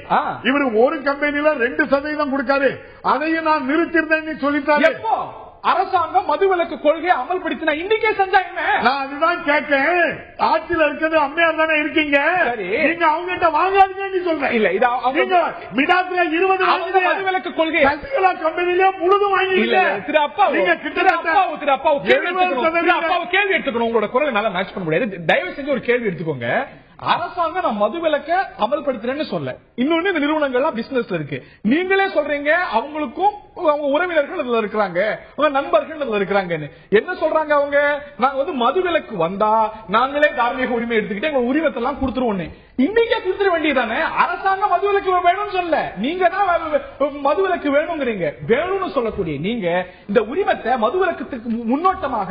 இவரு ஒரு கம்பெனில 2% கொடுக்காரு. அதையும் நான் நிறுத்திருந்தேன்னு சொல்லிட்டாரு. அரசாங்கம் மதுவிலக்கு கொள்கையை அமல்படுத்தினா இன்னைக்கே செஞ்சா என்ன? நான் அதுதான் கேட்கேன். ஆட்சியில் இருக்கிறது அம்மையார் தானே இருக்கீங்க, நீங்க அவங்ககிட்ட வாங்காதீங்கன்னு சொல்றேன். இல்ல நீங்க மிடாத்துல 20 மதுவிலக்கு கொள்கை சசிகலா கம்பெனில முழுதும் வாங்கிட்டீங்க. திரு அப்பா நீங்க கிட்டத்தட்ட கேள்வி எடுத்துக்கணும். உங்களோட குரலை நல்லா மேட்ச் பண்ண முடியாது. தயவு செஞ்சு ஒரு கேள்வி எடுத்துக்கோங்க. அரசாங்கம் நான் மதுவிலக்க அமல்படுத்துறேன்னு சொல்ல, இன்னொன்னு இந்த நிறுவனங்கள்லாம் பிசினஸ்ல இருக்கு. நீங்களே சொல்றீங்க அவங்களுக்கும் அவங்க உறவினர்கள் அதுல இருக்கிறாங்க, அவங்க நண்பர்கள் அதுல இருக்கிறாங்கன்னு என்ன சொல்றாங்க அவங்க? நாங்க வந்து மதுவிலக்கு வந்தா நாங்களே தார்மீக உரிமை எடுத்துக்கிட்டு எங்க உரிமத்தை எல்லாம் கொடுத்துருவோம். இன்னைக்கே கொடுத்துட வேண்டியதானே? அரசாங்கம் மதுவிலக்கு வேணும்னு சொல்ல, நீங்க தான் மதுவிலக்கு வேணுங்கிறீங்க. வேணும்னு சொல்லக்கூடிய நீங்க இந்த உரிமத்தை மதுவிலக்கத்துக்கு முன்னோட்டமாக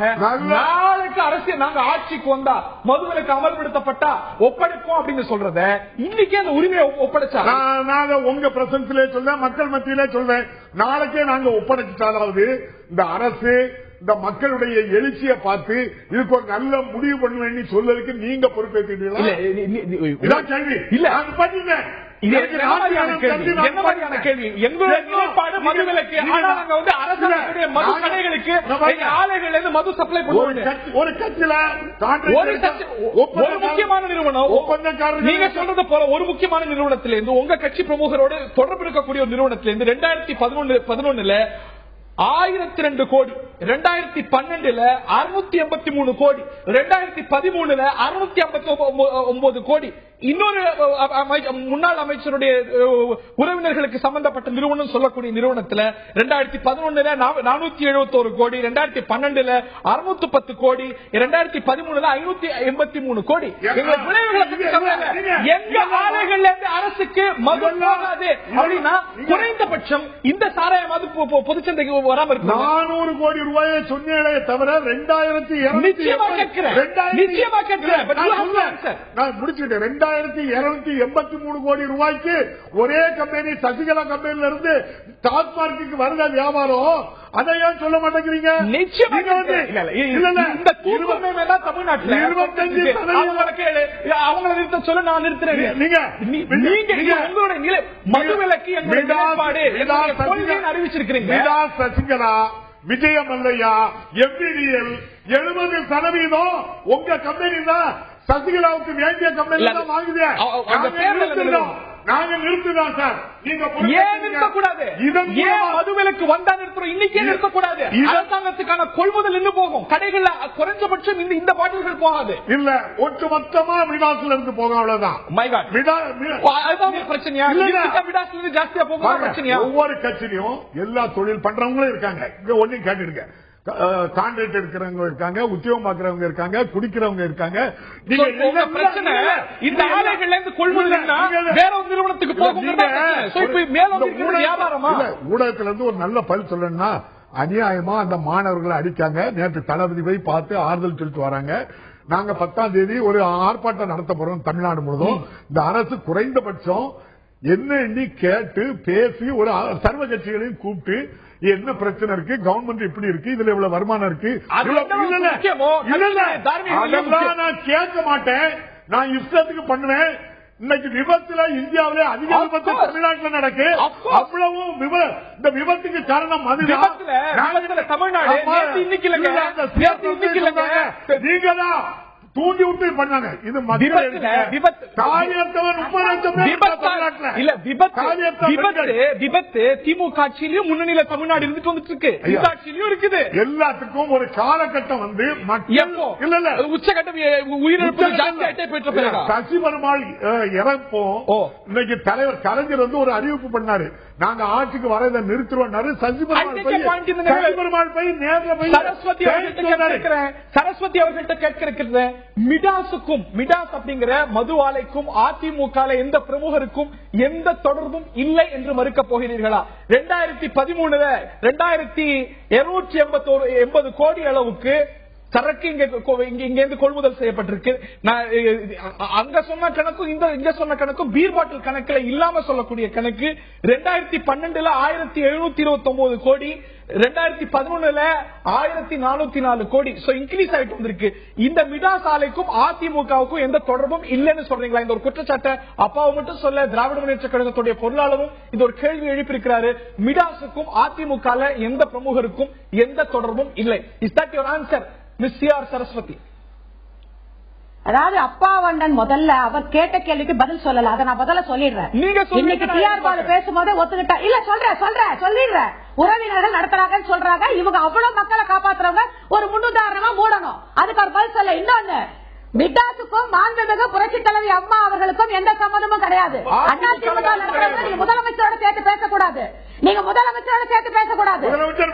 நாளைக்கு அரசியல் நாங்க ஆட்சிக்கு வந்தா மதுவிலக்கு அமல்படுத்தப்பட்டா ஒப்படைப்போம் அப்படின்னு சொல்றத இன்னைக்கே அந்த உரிமையை ஒப்படைச்சா நாங்க உங்க பிரசன்ஸ்ல சொல்ல, மக்கள் மத்தியிலே சொல்றேன், நாளைக்கே நாங்க ஒப்படைச்சிட்டாலாவது இந்த அரசு இந்த மக்களுடைய எழுச்சியை பார்த்து இதுக்கு ஒரு நல்ல முடிவு பண்ணுவேன்னு சொல்றதுக்கு நீங்க பொறுப்பேற்றீங்களா? கேள்வி இல்ல பண்ணுங்க. மது சப்ளை ஒரு கட்சியில ஒரு முக்கியமான நிறுவனம் ஒப்பந்தக்காரர் நீங்க சொல்றது போல ஒரு முக்கியமான நிறுவனத்திலிருந்து உங்க கட்சி பிரமுகரோடு தொடர்பு இருக்கக்கூடிய ஒரு நிறுவனத்திலிருந்து 2011 1002 கோடி, 2012 683 கோடி, 2013 659 கோடி. இன்னொரு முன்னாள் அமைச்சருடைய உறவினர்களுக்கு சம்பந்தப்பட்ட நிறுவனம் சொல்லக்கூடிய நிறுவனத்தில் 2011 471 கோடி, 2012 610 கோடி, 2013 583 கோடி. எங்க ஆலைகள்ல இருந்து அரசுக்கு மது போகாது அப்படின்னா குறைந்தபட்சம் இந்த சாராயமாவது பொதுச்சந்தைக்கு வராம இருக்கு. 400 கோடி ரூபாயை சொன்னே தவிர 2283 கோடி ரூபாய்க்கு ஒரே கம்பெனி சசிகலா கம்பெனில இருந்து டாஸ்மார்க்கு வருத வியாபாரம், அதையும் சொல்ல மாட்டேங்கிறீங்க. அவங்களை நிறுத்த சொல்ல நான் நிறுத்துறேன். அறிவிச்சிருக்கிறீங்க சசிகலா, விஜயமல்லையா, எம்பிடிஎல் 70% உங்க கம்பெனி தான். சசிகலாவுக்கு வேண்டிய கம்பெனி தான் வாங்குது. நாங்க நிறுத்துதான் சார். நீங்க ஏன் நிறுத்தக்கூடாது? மதுவிலக்கு வந்தா நிறுத்துறோம், இன்னைக்கே நிறுத்தக்கூடாது. அரசாங்கத்துக்கான கொள்முதல் நின்று போகும். கடைகள்ல குறைஞ்சபட்சம் இந்த பாட்டில்கள் போகாது. இல்ல, ஒட்டுமொத்தமா விடாசுல இருந்து போகும், அவ்வளவுதான். பிரச்சனையா? விடாசுல இருந்து ஜாஸ்தியா போகும் பிரச்சனையா? ஒவ்வொரு கட்சியிலும் எல்லா தொழில் பண்றவங்களும் இருக்காங்க. இங்க ஒன்னும் கேட்டுருக்க, கான்ட்ராக்ட் எடுக்கிறவங்க இருக்காங்க, உத்தியோகம் பாக்குறவங்க இருக்காங்க, குடிக்கிறவங்க இருக்காங்க. பிரச்சனை இந்த ஆலைகள்ல இருந்து கொள்முதல் வேற ஒரு நிறுவனத்துக்கு போகும். ஊடகத்துல இருந்து ஒரு நல்ல பதில் சொல்லணும்னா, அநியாயமா அந்த மாணவர்களை அடிக்காங்க. நேற்று தளபதி போய் பார்த்து ஆறுதல் சொல்லிட்டு வராங்க. நாங்க 10ஆம் தேதி ஒரு ஆர்ப்பாட்டம் நடத்த போறோம் தமிழ்நாடு முழுவதும். இந்த அரசு குறைந்தபட்சம் என்ன எண்ணி கேட்டு பேசி ஒரு சர்வ கட்சிகளையும் கூப்பிட்டு என்ன பிரச்சனை இருக்கு, கவர்மெண்ட் இப்படி இருக்கு, இதுல இவ்வளவு வருமானம் இருக்கு, அதெல்லாம் நான் கேட்க மாட்டேன். நான் இஷ்டத்துக்கு பண்ணுவேன். இன்னைக்கு விபத்துல இந்தியாவிலே அதிக விபத்து தமிழ்நாட்டில் நடக்கு. அவ்வளவு இந்த விபத்துக்கு காரணம் தமிழ்நாடு. நீங்க தான் தூண்டி விட்டு பண்ணாங்க. இது விபத்து திமுக ஆட்சியிலும் முன்னணியில தமிழ்நாடு இருந்துட்டு வந்துட்டு இருக்கு, ஆட்சியிலும் இருக்குது. எல்லாத்துக்கும் ஒரு காலகட்டம் வந்து உச்சகட்டம் உயிரிழப்பு ஜாஸ்தியாயிட்டே போயிட்டு சசி பெருமாள் இறப்போம். இன்னைக்கு தலைவர் கலைஞர் வந்து ஒரு அறிவிப்பு பண்ணாரு, நாங்க ஆட்சிக்கு வரதை நிறுத்துவோம். சசி பெருமாள் போய் நேர்ல போய் சரஸ்வதி அவர்கள்ட்ட கேட்க மிடாசுக்கும், மிடாஸ் அப்படிங்கிற மது ஆலைக்கும் அதிமுக எந்த பிரமுகருக்கும் எந்த தொடர்பும் இல்லை என்று மறுக்க போகிறீர்களா? 2013 2280 கோடி அளவுக்கு சரக்கு இங்க கொள்முதல் செய்யப்பட்டிருக்கு. அங்க சொன்ன கணக்கும் இங்க சொன்ன கணக்கும் பீர் பாட்டில் கணக்குல இல்லாம சொல்லக்கூடிய கணக்கு 2012 1729 கோடி, 2011 1404 கோடி. இன்கிரீஸ் ஆயிட்டு வந்திருக்கு. இந்த மிடாஸ் ஆலைக்கும் அதிமுகவுக்கும் எந்த தொடர்பும் இல்லைன்னு சொல்றீங்களா? இந்த ஒரு குற்றச்சாட்டை அப்பாவை மட்டும் சொல்ல திராவிட முன்னேற்ற கழகத்துடைய பொருளாளரும் இது ஒரு கேள்வி எழுப்பியிருக்கிறாரு. மிடாஸுக்கும் அதிமுக எந்த பிரமுகருக்கும் எந்த தொடர்பும் இல்லை. Is that your answer miss C R. Saraswati? அதாவது அப்பாவண்ணன் முதல்ல அவர் கேட்ட கேள்விக்கு பதில் சொல்லல, அதை நான் முதல்ல சொல்லிடுறேன். இன்னைக்கு டி.ஆர். பாலு பேசும்போது ஒத்துக்கிட்டா இல்ல, சொல்லிடுறேன். உறவினர்கள் நடத்துறாங்கன்னு சொல்றாங்க. இவங்க அவ்வளவு மக்களை காப்பாத்துறவங்க, ஒரு முன்னுதாரணமா மூடணும். அதுக்கு அவர் பதில் சொல்ல. இன்னொன்னு, மிடாசுக்கும் மாண்புமிகு புரட்சி தலைவி அம்மா அவர்களுக்கும் எந்த சம்பந்தமும் கிடையாது. அதிமுக நடத்துறவங்க நீங்க முதலமைச்சரோட சேர்த்து பேசக்கூடாது. நீங்க முதலமைச்சரோட சேர்த்து பேசக்கூடாது. முதலமைச்சர்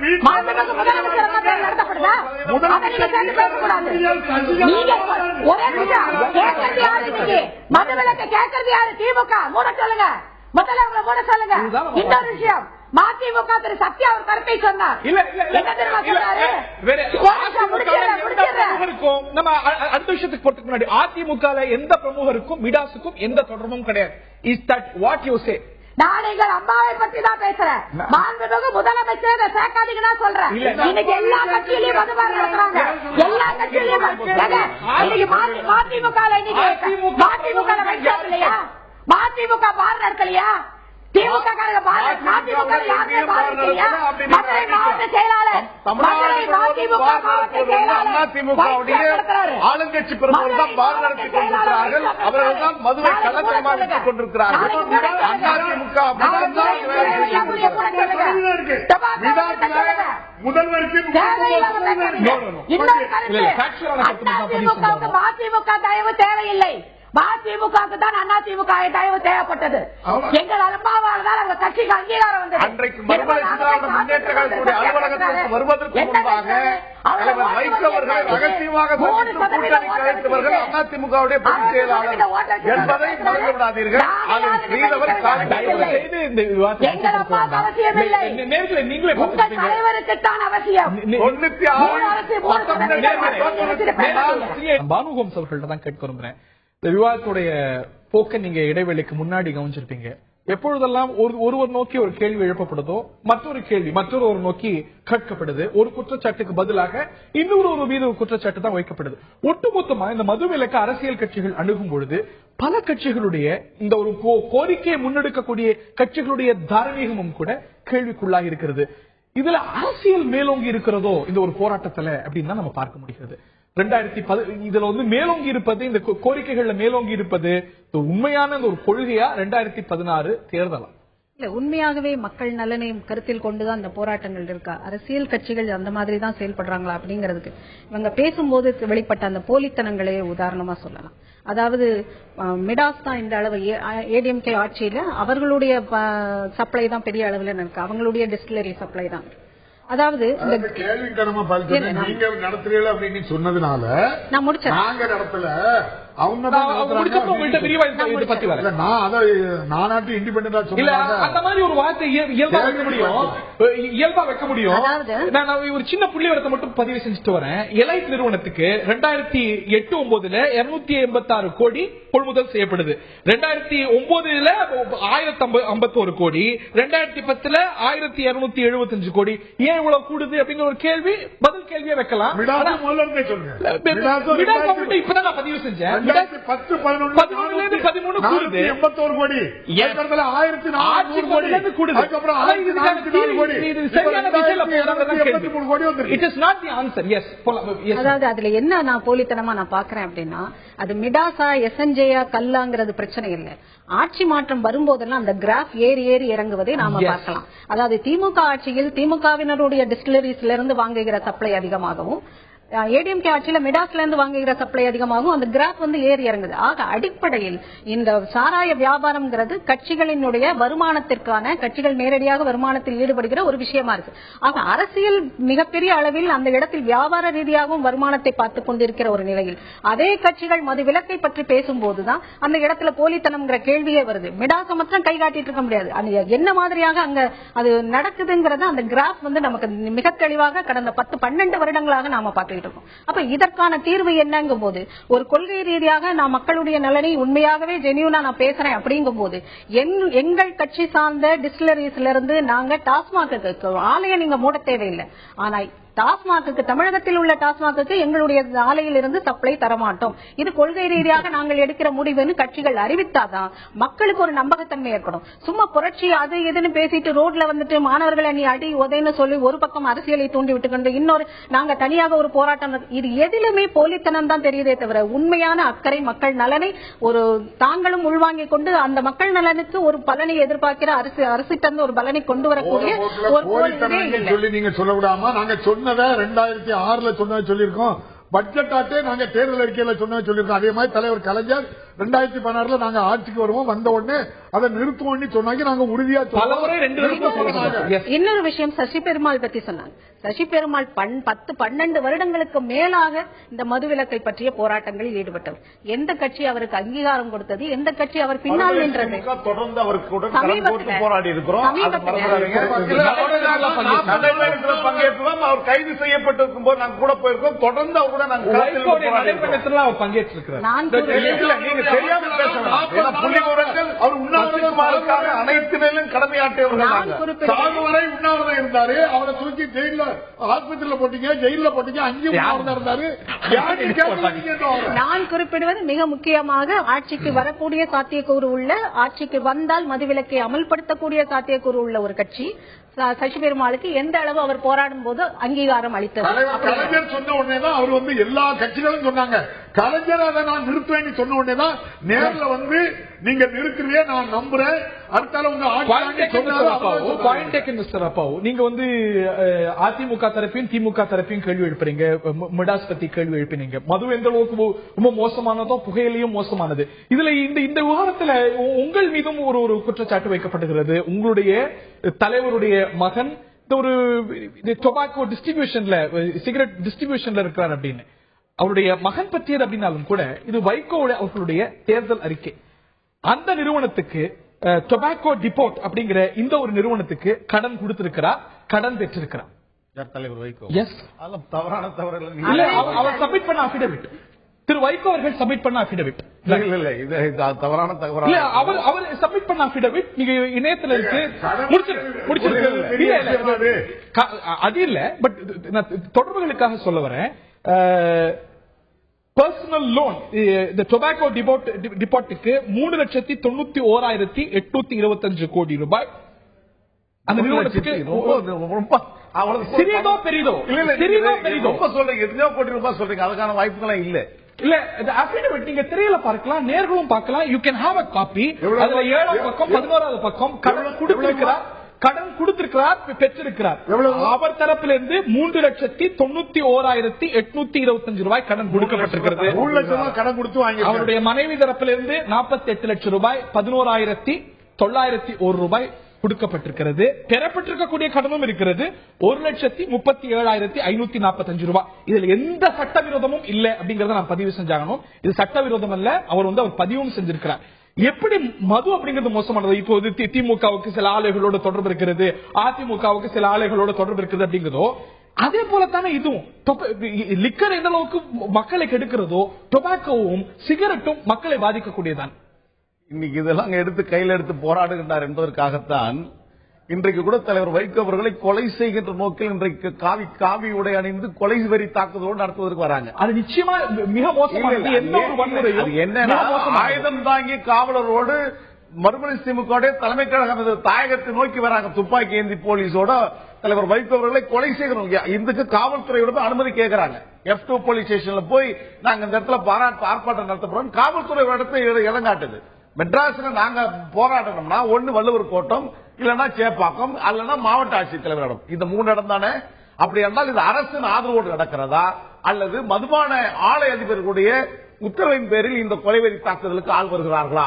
நடத்தப்படுதா? அதை நீங்க சேர்த்து பேசக்கூடாது. நீங்க ஒரே கேட்கறது யாரு? இன்னைக்கு மதுவிலக்கு கேட்கறது யாரு? திமுக. மூட சொல்லுங்க, முதல்ல உங்களை மூட சொல்லுங்க. இன்னொரு விஷயம், மதிமுக திரு சத்யா ஒரு கருத்தை சொன்னார். என்ன தெரியுமா சொன்னாரு? நம்ம அடுத்த விஷயத்துக்கு போறதுக்கு முன்னாடி அதிமுக எந்த பிரமுகருக்கும் மிடாசுக்கும் எந்த தொடர்பும் கிடையாது. Is that what you say? நான் எங்கள் அம்மாவை பற்றி தான் பேசுறேன். மாண்புமிகு முதலமைச்சர் சேர்க்காதீங்கன்னா சொல்றேன். இன்னைக்கு எல்லா கட்சியிலையும் மதுபானம் நடத்துறாங்க. எல்லா கட்சியிலையும் மதிமுக இல்லையா? மதிமுக பார் நடத்தலையா? திமுக மதிமுக யாருமே பார் நடத்தலையா? மதுரை மாவட்ட செயலாளர், மதுரை மதிமுக மாவட்ட செயலாளர் ஆளுங்கட்சி பிரமுகர் தான் பார் நடத்தி கொண்டிருக்கிறார்கள். அவர்கள் தான் மதுரை கள்ளத்தனமாக வைத்துக் கொண்டிருக்கிறார்கள். மதிமுக தயவு தேவையில்லை. மதிமுக தான் அதிமுக தயவு தேவைப்பட்டது. எங்கள் அம்மாவால் தான் அவங்க கட்சிக்கு அங்கீகாரம் வந்தது. அன்றைக்கு மறுமலை சித்தாந்த முன்னேற்ற கழகத்துடைய அலுவலகத்திற்கு வருவதற்கு முன்பாக தலைவர் வைகோவர்கள் ரகசியமாக கலைத்தவர்கள் அதிமுகவுடைய பொதுச் செயலாளர் என்பதை மறந்துவிடாதீர்கள். அதில் ஸ்ரீதவர் எங்கள் அம்மாவுக்கு அவசியம் இல்லை, உங்கள் தலைவருக்குத்தான் அவசியம். பானுகோம்ஸ் அவர்கள்ட்ட தான் கேட்க விரும்புறேன். இந்த விவாதத்துடைய போக்க நீங்க இடைவெளிக்கு முன்னாடி கவனிச்சிருப்பீங்க. எப்பொழுதெல்லாம் ஒருவர் நோக்கி ஒரு கேள்வி எழுப்பப்படுதோ மற்றொரு கேள்வி மற்றொரு நோக்கி கேட்கப்படுது. ஒரு குற்றச்சாட்டுக்கு பதிலாக இன்னொரு மீது ஒரு குற்றச்சாட்டு தான் வைக்கப்படுது. ஒட்டுமொத்தமா இந்த மதுவிலக்கு அரசியல் கட்சிகள் அணுகும் பொழுது பல கட்சிகளுடைய இந்த ஒரு கோரிக்கையை முன்னெடுக்கக்கூடிய கட்சிகளுடைய தார்மீகமும் கூட கேள்விக்குள்ளாக இருக்கிறது. இதுல அரசியல் மேலோங்கி இருக்கிறதோ இந்த ஒரு போராட்டத்துல அப்படின்னு தான் நம்ம பார்க்க முடிகிறது. 2010 இதுல மேலோங்கி இருப்பது, இந்த கோரிக்கைகள்ல மேலோங்கி இருப்பது உண்மையான ஒரு கொள்கையா 2016 தேர்தலா? இல்ல, உண்மையாகவே மக்கள் நலனையும் கருத்தில் கொண்டுதான் இந்த போராட்டங்கள் இருக்கா? அரசியல் கட்சிகள் அந்த மாதிரி தான் செயல்படுறாங்களா அப்படிங்கிறதுக்கு இவங்க பேசும்போது வெளிப்பட்ட அந்த போலித்தனங்களே உதாரணமா சொல்லலாம். அதாவது மிடாஸ் தான் இந்த அளவு ஏடிஎம்கே ஆட்சியில அவர்களுடைய சப்ளை தான் பெரிய அளவில் இருக்கு. அவங்களுடைய டிஸ்டிலரி சப்ளை தான். அதாவது கேள்வித்தனமா நீங்க நடத்துறீங்க அப்படின்னு சொன்னதுனால நான் முடிச்சேன். நாங்க நடத்தல, இயல்பா வைக்க முடியும். நான் ஒரு சின்ன புள்ளிவரத்தை மட்டும் பதிவு செஞ்சுட்டு வரேன். எலைட் நிறுவனத்துக்கு 2008-9 286 கோடி கொள்முதல் செய்யப்படுது. 2009 1051 கோடி, 2010 1275 கோடி. ஏன் இவ்வளவு கூடுது அப்படிங்கிற ஒரு கேள்வி பதில் கேள்வியை வைக்கலாம். இப்பதான் நான் பதிவு செஞ்சேன். 10-11 கூடுது, 81 கோடி, 1400 கோடி கூடுது. அதாவது அதுல என்ன நான் போலித்தனமா நான் பாக்குறேன் அப்படின்னா, அது மிடாசா எஸ்என்ஜேயா கல்லாங்கிறது பிரச்சனை இல்லை. ஆட்சி மாற்றம் வரும்போதெல்லாம் அந்த கிராஃப் ஏறி ஏறி இறங்குவதை நாம பார்க்கலாம். அதாவது திமுக ஆட்சியில் திமுகவினருடைய டிஸ்டிலரிஸ்ல இருந்து வாங்குகிற சப்ளை அதிகமாகவும், ஏடிஎம்கே ஆட்சியில மிடாஸ்ல இருந்து வாங்குகிற சப்ளை அதிகமாகும். அந்த கிராஃப் ஏறி இறங்குது. ஆக அடிப்படையில் இந்த சாராய வியாபாரம்ங்கிறது கட்சிகளினுடைய வருமானத்திற்கான, கட்சிகள் நேரடியாக வருமானத்தில் ஈடுபடுகிற ஒரு விஷயமா இருக்கு. ஆக அரசியல் மிகப்பெரிய அளவில் அந்த இடத்தில் வியாபார ரீதியாகவும் வருமானத்தை பார்த்துக் கொண்டிருக்கிற ஒரு நிலையில் அதே கட்சிகள் மது விலக்கை பற்றி பேசும்போதுதான் அந்த இடத்துல போலித்தனம்ங்கிற கேள்வியே வருது. மிடாச மாத்திரம் கை காட்டிட்டு இருக்க முடியாது. என்ன மாதிரியாக அங்க அது நடக்குதுங்கிறத அந்த கிராஃப் நமக்கு மிக தெளிவாக கடந்த 10-12 வருடங்களாக நாம பார்த்து. அப்ப இதற்கான தீர்வு என்னங்கும் போது, ஒரு கொள்கை ரீதியாக நான் மக்களுடைய நலனை உண்மையாகவே ஜெனியூனா நான் பேசுறேன் அப்படிங்கும் போது, எங்கள் கட்சி சார்ந்த டிஸ்டிலரிஸ்ல இருந்து நாங்க டாஸ்மாக்கு ஆலயம் நீங்க மூட தேவையில்லை. ஆனா டாஸ்மாக்கு, தமிழகத்தில் உள்ள டாஸ்மாக்கு எங்களுடைய ஆலையில் இருந்து சப்ளை தரமாட்டோம், இது கொள்கை ரீதியாக நாங்கள் எடுக்கிற முடிவுன்னு கட்சிகள் அறிவித்தாதான் மக்களுக்கு ஒரு நம்பகத்தன்மை ஏற்படும். சும்மா புரட்சி அது இதுன்னு பேசிட்டு ரோட்ல மாணவர்களை நீ அடி உதைன்னு சொல்லி ஒரு பக்கம் அரசியலை தூண்டி விட்டுக்கொண்டு இன்னொரு நாங்க தனியாக ஒரு போராட்டம், இது எதிலுமே போலித்தனம் தான் தெரியுதே தவிர உண்மையான அக்கறை, மக்கள் நலனை ஒரு தாங்களும் உள்வாங்கிக் கொண்டு அந்த மக்கள் நலனுக்கு ஒரு பலனை எதிர்பார்க்கிற அரசிட்ட ஒரு பலனை கொண்டு வரக்கூடிய ஒரு நீங்க சொல்ல விடாம நாங்க 2006 சொன்னதை சொல்லியிருக்கோம். பட்ஜெட் ஆட்டே நாங்க தேர்தல் அறிக்கையில சொன்னதை சொல்லியிருக்கோம். அதே மாதிரி தலைவர் கலைஞர் 2016 நாங்க ஆட்சிக்கு வருவோம், வந்த உடனே அதை நிறுத்துவோம்னு சொன்னாங்க. நாங்க உறுதியா இன்னொரு விஷயம் சசி பெருமாள் பத்தி சொன்னாங்க. சசி பெருமாள் 10-12 வருடங்களுக்கு மேலாக இந்த மதுவிலக்கை பற்றிய போராட்டங்களில் ஈடுபட்டவர். எந்த கட்சி அவருக்கு அங்கீகாரம் கொடுத்தது, எந்த கட்சி அவர் பின்னால் நின்றது? தொடர்ந்து அவருக்கு போராடி இருக்கிறோம். அவர் கைது செய்யப்பட்டிருக்கும் போது நாங்கள் கூட போயிருக்கோம். தொடர்ந்து அவர் கூட நாங்கள் பங்கேற்றிருக்கிறோம். நீங்க தெரியாமல் பேசலாம். அவர் உண்ணாவிரதமாக அனைத்து நிலையிலும் கடமையாற்றியவர்கள். சாகுவரை உண்ணாவிரதம் இருந்தாரு. அவரை தூக்கி ஜெயில ஆஸ்பத்திரியில போட்டீங்க, ஜெயில போட்டீங்க, அங்கேயும் உண்ணாவிரதம் இருந்தாரு. நான் குறிப்பிடுவது மிக முக்கியமாக ஆட்சிக்கு வரக்கூடிய சாத்தியக்கூறு உள்ள, ஆட்சிக்கு வந்தால் மதுவிலக்கை அமல்படுத்தக்கூடிய சாத்தியக்கூறு உள்ள ஒரு கட்சி சசி பெருமாளுக்கு எந்த அளவு அவர் போராடும் போது அங்கீகாரம் அளித்தது. கலைஞர் சொன்ன உடனேதான் அவர் எல்லா கட்சிகளும் சொன்னாங்க. கலைஞர் அதை நான் நிறுத்துவேன்னு சொன்ன உடனேதான் நேர்ல நீங்க நிறுத்துவே நான் நம்புறேன். அடுத்தால உங்க நீங்க அதிமுக தரப்பையும் திமுக தரப்பையும் கேள்வி எழுப்புறீங்க. மிடாஸ் பத்தி கேள்வி எழுப்பினீங்க. மது எந்த அளவுக்கு ரொம்ப மோசமானதோ புகையிலையும் மோசமானது. இதுல இந்த விவகாரத்துல உங்கள் மீதும் ஒரு குற்றச்சாட்டு வைக்கப்படுகிறது. உங்களுடைய தலைவருடைய மகன் ஒரு டொபாக்கோ டிஸ்ட்ரிபியூஷன்ல, சிகரெட் டிஸ்ட்ரிபியூஷன்ல இருக்கிறார் அப்படின்னு. அவருடைய மகன் பற்றியது அப்படின்னாலும் கூட இது வைகோ அவர்களுடைய தேர்தல் அறிக்கை. அந்த நிறுவனத்துக்கு டொபாக்கோ டிபோட் அப்படிங்கிற இந்த ஒரு நிறுவனத்துக்கு கடன் கொடுத்திருக்கிறார், கடன் பெற்றிருக்கிறார். தலைவர் வைகோ தவறான அவர் சப்மிட் பண்ண அபிடவிட். திரு வைகோ அவர்கள் சப்மிட் பண்ண அபிடவிட். தவறான தகவல் அவர் சப்மிட் பண்ண அபிடவிட் நீங்க இணையத்தில் இருக்கு. அது இல்ல, பட் தொடர்புகளுக்காக சொல்ல வரேன். பர்சனல் லோன் இந்த டொபாக்கோ டிபாட்டுக்கு 3,91,825 கோடி ரூபாய். அந்த நிறுவனத்துக்கு சிறியதோ பெரிதோ சொல்றீங்க, எத்தனையோ கோடி ரூபாய் சொல்றீங்க, அதுக்கான வாய்ப்புகளும் இல்ல. இல்ல அபிடவிட் நீங்க திரையில பார்க்கலாம், நேர்களும் பார்க்கலாம். You can have a copy. அதுல 7ஆவது பக்கம் 11ஆவது பக்கம் கடன் கொடுத்திருக்கிறார், பெற்றிருக்கிறார். அவர் தரப்பிலிருந்து 3,91,825 ரூபாய் கடன் கொடுக்கப்பட்டிருக்கிறது. 3 லட்சம் கடன் கொடுத்து வாங்கி. அவருடைய மனைவி தரப்பிலிருந்து 48 லட்சம் ரூபாய், 11,901 ரூபாய் கொடுக்கப்பட்டிருக்கிறது. பெறப்பட்டிருக்கக்கூடிய கடனும் இருக்கிறது 1,37,545 ரூபாய். இதுல எந்த சட்டவிரோதமும் இல்ல அப்படிங்கறத நான் பதிவு செஞ்சாகணும். இது சட்டவிரோதம் அல்ல. அவர் அவர் பதிவும் செஞ்சிருக்கிறார். எப்படி மது அப்படிங்கிறது மோசமானது? இப்போது திமுகவுக்கு சில ஆலைகளோட தொடர்பு இருக்கிறது, அதிமுகவுக்கு சில ஆலைகளோட தொடர்பு இருக்கிறது அப்படிங்கிறதோ அதே போலத்தானே இதுவும். லிக்கர் எந்த அளவுக்கு மக்களை கெடுக்கிறதோ டொபாக்கோவும் சிகரெட்டும் மக்களை பாதிக்கக்கூடியதான். இன்னைக்கு இதெல்லாம் எடுத்து கையில் எடுத்து போராடுகின்றார் என்பதற்காகத்தான் இன்றைக்கு கூட தலைவர் வைகோ அவர்களை கொலை செய்கின்ற நோக்கில் இன்றைக்கு காவி உடை அணிந்து கொலை வெறி தாக்குதலோடு நடத்துவதற்கு வராங்க. அது நிச்சயமா மிக மோசமானது. என்னன்னா ஆயுதம் தாங்கி காவலரோடு மறுமணி திமுக தலைமை கழக தாயகத்தை நோக்கி வராங்க. துப்பாக்கி ஏந்தி போலீஸோட தலைவர் வைகோ அவர்களை கொலை செய்யணும். இதுக்கு காவல்துறையோட அனுமதி கேட்கிறாங்க. F2 போலீஸ் ஸ்டேஷன்ல போய் நாங்க இந்த இடத்துல ஆர்ப்பாட்டம் நடத்த போறோம். காவல்துறை இடத்தை இடம் காட்டுது. மெட்ராஸ்ல நாங்க போராடணும்னா ஒன்னு வள்ளுவர் கோட்டம், இல்லன்னா சேப்பாக்கம், அல்லனா மாவட்ட ஆட்சித்தலைவரிடம். இந்த 3 இடம் தானே. அப்படி என்றால் இது அரசின் ஆதரவோடு நடக்கிறதா அல்லது மதுபான ஆலை அதிபர்களுடைய உத்தரவின் பேரில் இந்த கொலைவெறி தாக்குதலுக்கு ஆள் வருகிறார்களா?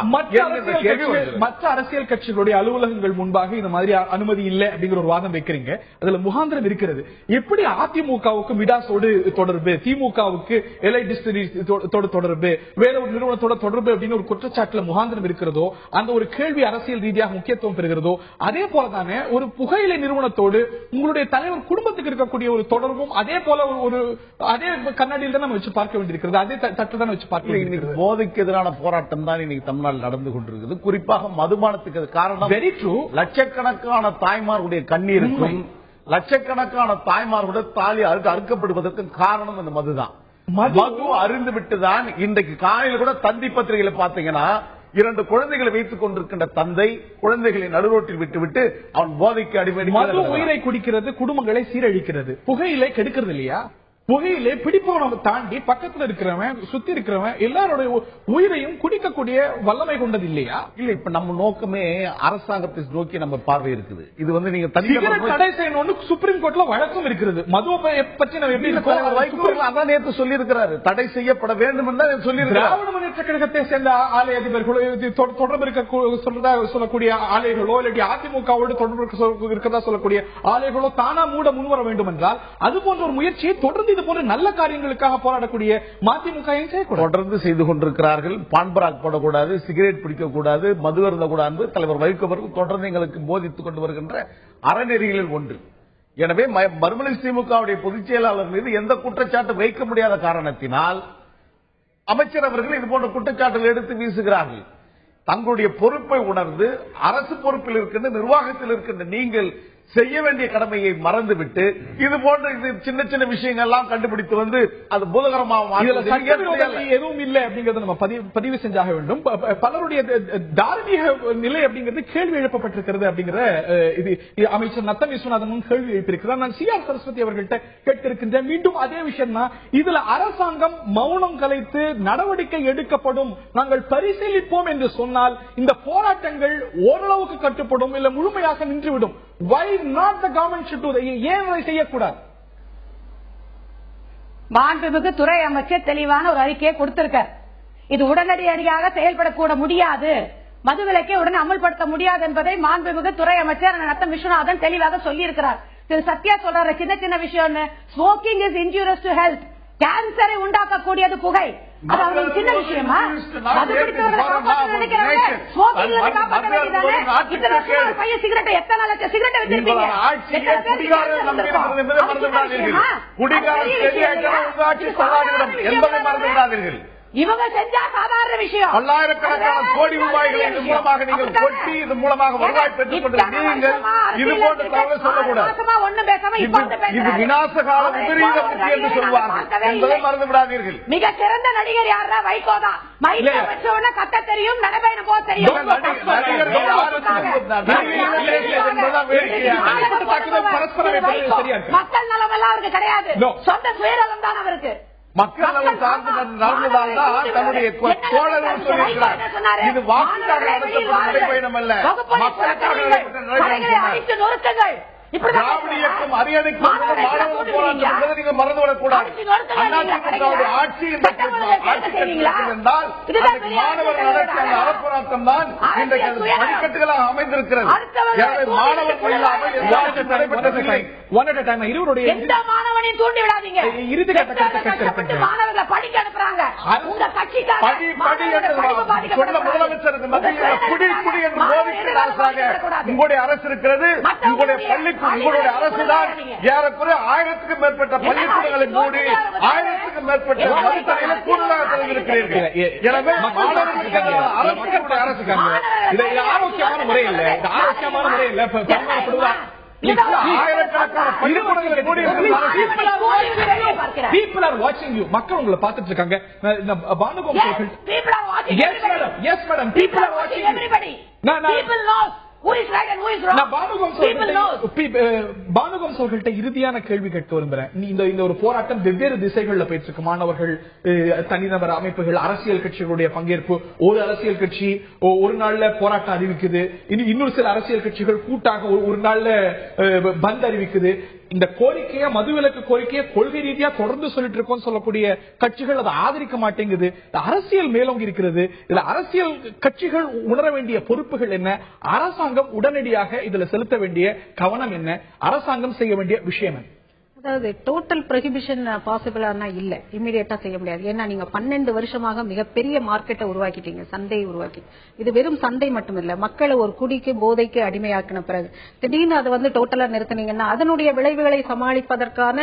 மற்ற அரசியல் கட்சிகளுடைய அலுவலகங்கள் முன்பாக இந்த மாதிரி அனுமதி இல்லை அப்படிங்கிற ஒரு வாதம் வைக்கிறீங்க. அதுல முகாந்திரம் இருக்கிறது. எப்படி அதிமுகவுக்கு மிடாஸோடு தொடர்பு, திமுகவுக்கு எல்ஐ டிஸ்டிலரியோட தொடர்பு, வேற ஒரு நிறுவனத்தோட தொடர்பு அப்படின்னு ஒரு குற்றச்சாட்டுல முகாந்திரம் இருக்கிறதோ, அந்த ஒரு கேள்வி அரசியல் ரீதியாக முக்கியத்துவம் பெறுகிறதோ, அதே போலதானே ஒரு புகையிலை நிறுவனத்தோடு உங்களுடைய தலைவர் குடும்பத்துக்கு இருக்கக்கூடிய ஒரு தொடர்பும் அதே போல ஒரு அதே கண்ணாடியில் தான் நம்ம வச்சு பார்க்க வேண்டியிருக்கிறது. அதே தட்டு தான் வச்சு போதைக்கு எதிரான போராட்டம் தான் இன்னைக்கு தமிழ்நாடு நடந்து கொண்டிருக்கிறது. குறிப்பாக மதுபானத்துக்கு காரணம் வெரி ட்ரூ. லட்சக்கணக்கான தாய்மார்களுடைய கண்ணீருக்கும் லட்சக்கணக்கான தாய்மார்களுடைய தாலி அறுக்கப்படுவதற்கு காரணம் இந்த மதுதான். மது அருந்து விட்டுதான் இன்றைக்கு காலையில் கூட தந்தி பத்திரிகையில பாத்தீங்கன்னா 2 குழந்தைகளை வைத்துக் கொண்டிருக்கின்ற தந்தை குழந்தைகளை நடுரோட்டில் விட்டுவிட்டு அவன் போதைக்கு அடிமை. மது உயிரை குடிக்கிறது, குடும்பங்களை சீரழிக்கிறது. புகையிலை கெடுக்கிறது இல்லையா? புகையிலே பிடிப்பவனை தாண்டி பக்கத்துல இருக்கிறவன் சுத்தி இருக்கிறவன் எல்லாருடைய உயிரையும் குடிக்கக்கூடிய வல்லமை கொண்டது இல்லையா? இல்ல, இப்ப நம்ம நோக்கமே அரசாங்கத்தை நோக்கி நம்ம பார்வை இருக்குது. இது வந்து நீங்க தடை செய்யணும்னு சுப்ரீம் கோர்ட்ல வழக்கம் இருக்கிறது. மதுவை பற்றி நம்ம எப்படி அதான் நேற்று சொல்லி இருக்கிறாரு, தடை செய்யப்பட வேண்டும் என்று சொல்லி திராவிட முன்னேற்ற கழகத்தை சேர்ந்த ஆலை அதிபர்களோ தொடர்பு இருக்க சொல்லக்கூடிய ஆலைகளோ இல்லாட்டி அதிமுகவோடு தொடர்பு இருக்கிறதா சொல்லக்கூடிய ஆலைகளோ தானா மூட முன்வர வேண்டும் என்றால் அது போன்ற ஒரு முயற்சியை தொடர்ந்து இது போன்ற நல்ல காரியங்களுக்காக போராடக்கூடிய மதிமுக தொடர்ந்து செய்து கொண்டிருக்கிறார்கள். பான்பராக் போடக்கூடாது, சிகரெட் பிடிக்கக்கூடாது, மது அருந்தக்கூடாது தலைவர் வைகோ அவர்கள் தொடர்ந்து எங்களுக்கு போதித்துக் கொண்டு வருகின்ற அறநெறிகளில் ஒன்று. எனவே மறுமலர்ச்சி திமுகவுடைய பொதுச் செயலாளர் மீது எந்த குற்றச்சாட்டு வைக்க முடியாத காரணத்தினால் அமைச்சர் அவர்கள் இது போன்ற குற்றச்சாட்டுகள் எடுத்து வீசுகிறார்கள். தங்களுடைய பொறுப்பை உணர்ந்து அரசு பொறுப்பில் இருக்கின்ற நிர்வாகத்தில் இருக்கின்ற நீங்கள் செய்ய வேண்டிய கடமையை மறந்துவிட்டு இது போன்ற இது சின்ன சின்ன விஷயங்கள் எல்லாம் கண்டுபிடித்து வந்து அது பூதகரமாக எதுவும் இல்லை அப்படிங்கறத நம்ம பதிவு செஞ்சாக வேண்டும். பலருடைய தார்மீக நிலை அப்படிங்கிறது கேள்வி எழுப்பப்பட்டிருக்கிறது அப்படிங்கிற இது அமைச்சர் நத்தம் விஸ்வநாதனும் கேள்வி எழுப்பியிருக்கிறார். நான் CR சரஸ்வதி அவர்கள்ட்ட கேட்டிருக்கின்றேன். மீண்டும் அதே விஷயம் தான். இதுல அரசாங்கம் மௌனம் கலைத்து நடவடிக்கை எடுக்கப்படும், நாங்கள் பரிசீலிப்போம் என்று சொன்னால் இந்த போராட்டங்கள் ஓரளவுக்கு கட்டுப்படும், இல்ல முழுமையாக நின்றுவிடும். Why not the government should do that? ஏன் அதை செய்யக்கூடாது? மாண்புமிகு துறை அமைச்சர் தெளிவான ஒரு அறிக்கையை கொடுத்திருக்கார். இது உடனடியாக செயல்படக்கூட முடியாது, மதுவிலக்கை உடனே அமல்படுத்த முடியாது என்பதை மாண்புமிகு துறை அமைச்சர் நத்தம் விஸ்வநாதன் தெளிவாக சொல்லி இருக்கிறார். திரு சத்யா சொல்றாரு சின்ன சின்ன விஷயம், smoking is injurious to health, கேன்சரை உண்டாக்கக்கூடியது புகை. அது அவங்களுக்கு சின்ன விஷயமா? மது பிடித்தவர்களை காப்பாற்ற நினைக்கிறவங்க ஸ்மோக்கிங்ல இருந்து காப்பாற்ற வேண்டியதானே? இத்தனை வருஷம் ஒரு பையன் சிகரெட்டை எத்தனை லட்சம் சிகரெட்டை வச்சிருப்பீங்க? இவங்க செஞ்சா சாதாரண விஷயம். பல்லாயிரக்கணக்கான கோடி ரூபாய்களை இது மூலமாக நீங்கள் கொட்டி இது மூலமாக வருவாய் பெற்றுக் கொண்டு நீங்கள் இது போன்ற தகவல் சொல்லக்கூடாது. இது விநாசகால விபரீத புத்தி என்று சொல்வார்கள் என்பதை மறந்து விடாதீர்கள். மிக சிறந்த நடிகர் யாரா? வைகோ தான். மைக்கை வச்ச உடனே கத்த தெரியும், நடைபயணம் போக தெரியும். மக்கள் நலம் எல்லாம் அவருக்கு கிடையாது, சொந்த சுயநலம் தான் அவருக்கு. மக்கள் நலம் சார்ந்து நடந்ததால் தான் தன்னுடைய தோழர்கள் சொல்லியிருக்கிறார். இது வாக்குக்காக நடத்தப்பட்ட நடைபயணம் அல்ல, மக்களுக்காக நடத்தப்பட்ட நடைபயணம். திராவிட இயக்கம் அரியணைக்கும் மாணவர் போராட்டம் என்பதை நீங்கள் மறந்துவிடக்கூடாது. அதிமுகவுடைய ஆட்சி என்றால் மாணவர் நடத்திய அந்த அறப்போராட்டம் தான் இன்றைக்கு படிக்கட்டுகளாக அமைந்திருக்கிறது. எனவே மாணவர்கள் இல்லாமல் நடைபெற்றதில்லை. இருவருடைய எந்த மாணவனையும் தூண்டி விடாதீங்க. இறுதி கட்டப்பட்டு மாணவர்களை படிக்க அனுப்புறாங்க. உங்க கட்சிக்காக சொன்ன முதலமைச்சருக்கு மத்தியில் குடி குடி என்று போதிக்கிற அரசாக உங்களுடைய அரசு இருக்கிறது. உங்களுடைய பள்ளிக்கு உங்களுடைய அரசுதான் ஏறக்குறைய 1000க்கும் மேற்பட்ட பள்ளிக்கூடங்களை மூடி 1000க்கும் மேற்பட்ட மருத்துவமனைகளை கூடுதலாக திறந்திருக்கிறீர்கள். எனவே மாணவர்களுக்கு அரசுக்காங்க இது ஆரோக்கியமான முறை இல்லை, இது ஆரோக்கியமான முறை இல்லை. மக்கள் உங்களை பார்த்துட்டு இருக்காங்க. பானுகோம் பானுகம்சவர்கள்ட்ட இறுதியான கேள்வி கேட்க விரும்புறேன். இந்த ஒரு போராட்டம் வெவ்வேறு திசைகள்ல போயிட்டு இருக்கு. மாணவர்கள், தனிநபர் அமைப்புகள், அரசியல் கட்சிகளுடைய பங்கேற்பு. ஒரு அரசியல் கட்சி ஒரு நாள்ல போராட்டம் அறிவிக்குது, இன்னொரு சில அரசியல் கட்சிகள் கூட்டாக ஒரு நாள்ல பந்த் அறிவிக்குது. இந்த கோரிக்கையை, மதுவிலக்கு கோரிக்கையை கொள்கை ரீதியா தொடர்ந்து சொல்லிட்டு இருக்கோம் சொல்லக்கூடிய கட்சிகள் அதை ஆதரிக்க மாட்டேங்குது. அரசியல் மேலோங்கி இருக்கிறது. இதுல அரசியல் கட்சிகள் உணர வேண்டிய பொறுப்புகள் என்ன? அரசாங்கம் உடனடியாக இதுல செலுத்த வேண்டிய கவனம் என்ன? அரசாங்கம் செய்ய வேண்டிய விஷயம் என்ன? அதாவது டோட்டல் ப்ரொஹிபிஷன் பாசிபிளானா இல்ல, இமிடியேட்டா செய்ய முடியாது. ஏன்னா நீங்க 12 வருஷமாக மிகப்பெரிய மார்க்கெட்டை உருவாக்கிட்டீங்க, சந்தையை உருவாக்கி. இது வெறும் சந்தை மட்டும் இல்ல, மக்களை ஒரு குடிக்கு போதைக்கு அடிமையாக்கின பிறகு திடீர்னு அதை வந்து டோட்டலா நிறுத்தினீங்கன்னா அதனுடைய விளைவுகளை சமாளிப்பதற்கான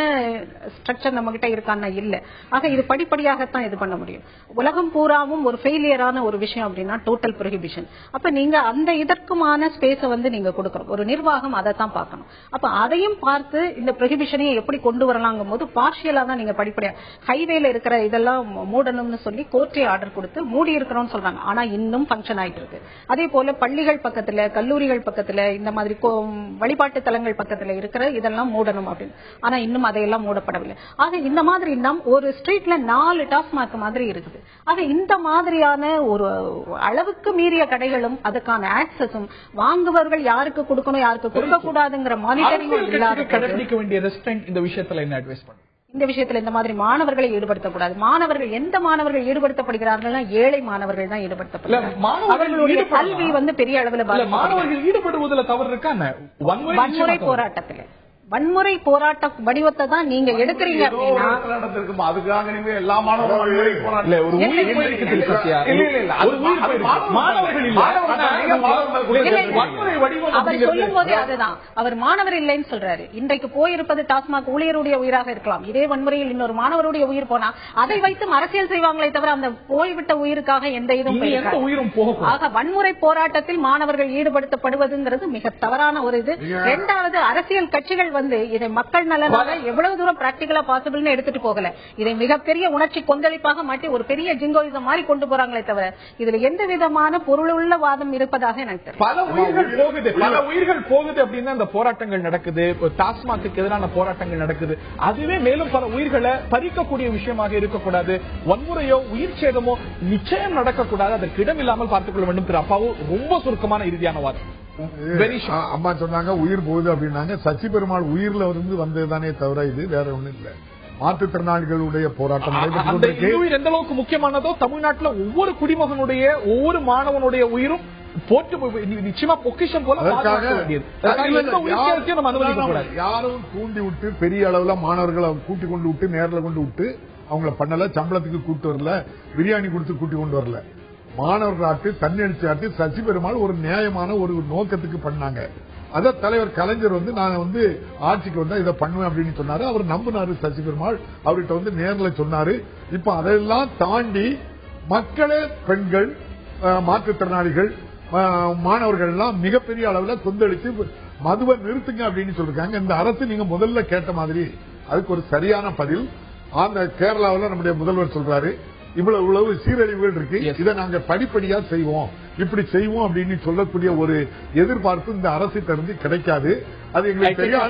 ஸ்ட்ரக்சர் நம்ம கிட்ட இருக்கான்னா இல்ல. ஆக இது படிப்படியாகத்தான் இது பண்ண முடியும். உலகம் பூராவும் ஒரு ஃபெயிலியரான ஒரு விஷயம் அப்படின்னா டோட்டல் ப்ரொஹிபிஷன். அப்ப நீங்க அந்த இதற்குமான ஸ்பேஸை வந்து நீங்க கொடுக்கணும். ஒரு நிர்வாகம் அதை தான் பார்க்கணும். அப்ப அதையும் பார்த்து இந்த ப்ரொஹிபிஷனையும் எப்படி எப்படி கொண்டு வரலாங்கும் போது பார்ஷியலா தான் நீங்க படிப்படியா ஹைவேல இருக்கிற இதெல்லாம் மூடணும்னு சொல்லி கோர்ட்டே ஆர்டர் கொடுத்து மூடி இருக்கிறோம்னு சொல்றாங்க. ஆனா இன்னும் ஃபங்க்ஷன் ஆயிட்டு இருக்கு. அதே போல பள்ளிகள் பக்கத்துல, கல்லூரிகள் பக்கத்துல, இந்த மாதிரி வழிபாட்டு தலங்கள் பக்கத்துல இருக்கிற இதெல்லாம் மூடணும் அப்படின்னு. ஆனா இன்னும் அதையெல்லாம் மூடப்படவில்லை. ஆக இந்த மாதிரி ஒரு ஸ்ட்ரீட்ல 4 டாஸ்மாக் மாதிரி இருக்குது. ஆக இந்த மாதிரியான ஒரு அளவுக்கு மீறிய கடைகளும் அதுக்கான ஆக்சஸும் வாங்குபவர்கள் யாருக்கு கொடுக்கணும் யாருக்கு கொடுக்க கூடாதுங்கிற மானிட்டரிங் இல்லாத கடைபிடிக்க வேண்டிய ரெஸ்ட்ரெயின்ட் இந்த விஷயத்துல என்ன அட்வைஸ் பண்ணுங்க? இந்த விஷயத்துல இந்த மாதிரி மாணவர்களை ஈடுபடுத்தக்கூடாது. மாணவர்கள் எந்த மாணவர்கள் ஈடுபடுத்தப்படுகிறார்கள், ஏழை மாணவர்கள் தான் ஈடுபடுத்தப்படுகிறார்கள். அவர்களுடைய கல்வி பெரிய அளவில் மாணவர்கள் ஈடுபடுவதில் தவறு இருக்கா? வன்முறை போராட்டத்தில் வன்முறை போராட்ட வடிவத்தை தான் நீங்க எடுக்கிறீங்க அப்படின்னா அதுக்காக நீங்க எல்லா மாணவர்களும் அவர் சொல்லும் போதே அதுதான், அவர் மாணவர் இல்லைன்னு சொல்றாரு. இன்றைக்கு போயிருப்பது டாஸ்மாக் ஊழியருடைய உயிராக இருக்கலாம். இதே வன்முறையில் இன்னொரு மாணவருடைய உயிர் போனா அதை வைத்து அரசியல் செய்வாங்களே தவிர அந்த போய்விட்ட உயிருக்காக எந்த இதுவும் போகும். ஆக வன்முறை போராட்டத்தில் மாணவர்கள் ஈடுபடுத்தப்படுவதுங்கிறது மிக தவறான ஒரு இது. இரண்டாவது, அரசியல் கட்சிகள் இதை மக்கள் நலனாக எவ்வளவு தூரம் பிராக்டிகலா பாசிபிள்னு எடுத்துட்டு போகல. இதை மிகப்பெரிய உணர்ச்சி கொந்தளிப்பாக மாட்டி ஒரு பெரிய ஜிங்கோயிசம் மாதிரி கொண்டு போறாங்களே தவிர இதுல எந்த விதமான பொருளுள்ள வாதம் இருப்பதாக எனக்கு தெரியும். பல உயிர்கள் போகுது அப்படின்னா அந்த போராட்டங்கள் நடக்குது, டாஸ்மாக்கு எதிரான போராட்டங்கள் நடக்குது. அதுவே மேலும் பல உயிர்களை பறிக்கக்கூடிய விஷயமாக இருக்கக்கூடாது. வன்முறையோ உயிர் சேதமோ நிச்சயம் நடக்கக்கூடாது. அதற்கு இடமில்லாமல் பார்த்துக் கொள்ள வேண்டும். திரு அப்பாவும் ரொம்ப சுருக்கமான இறுதியான வாதம். அம்மா சொன்னாங்க உயிர் போகுது அப்படின்னாங்க. சசி பெருமாள் உயிர்ல வந்ததுதானே தவிர இது வேற ஒண்ணும் இல்ல. மாற்றுத்திறனாளிகளுடைய போராட்டம் எந்த அளவுக்கு முக்கியமானதோ தமிழ்நாட்டில் ஒவ்வொரு குடிமகனுடைய ஒவ்வொரு மாணவனுடைய உயிரும் போட்டு நிச்சயமா பொக்கிஷம் போல யாரும் தூண்டி விட்டு பெரிய அளவுல மாணவர்களை கூட்டி கொண்டு விட்டு நேரில் கொண்டு விட்டு அவங்கள பண்ணல, சம்பளத்துக்கு கூட்டு வரல, பிரியாணி கொடுத்து கூட்டி கொண்டு வரல. மாணவர்கள் ஆட்டு தன்னெழுச்சி ஆட்டு சசி பெருமாள் ஒரு நியாயமான ஒரு நோக்கத்துக்கு பண்ணாங்க. அத தலைவர் கலைஞர் நான் ஆட்சிக்கு வந்தா இதை பண்ணுவேன் அப்படின்னு சொன்னாரு. அவர் நம்பினாரு சசி பெருமாள். அவர்கிட்ட நேரில் சொன்னாரு. இப்ப அதெல்லாம் தாண்டி மக்களே, பெண்கள், மாற்றுத்திறனாளிகள், மாணவர்கள் எல்லாம் மிகப்பெரிய அளவுல கொந்தளித்து மதுவை நிறுத்துங்க அப்படின்னு சொல்லிருக்காங்க. இந்த அரசு நீங்க முதல்ல கேட்ட மாதிரி அதுக்கு ஒரு சரியான பதில் அந்த கேரளாவில் நம்முடைய முதல்வர் சொல்றாரு. இவ்வளவு சீரழிவுகள் இருக்கு, இதை நாங்க படிப்படியா செய்வோம், இப்படி செய்வோம் அப்படின்னு சொல்லக்கூடிய ஒரு எதிர்பார்ப்பு இந்த அரசுக்கு இருந்து கிடைக்காது. அது எங்களுக்கு தெரியும்.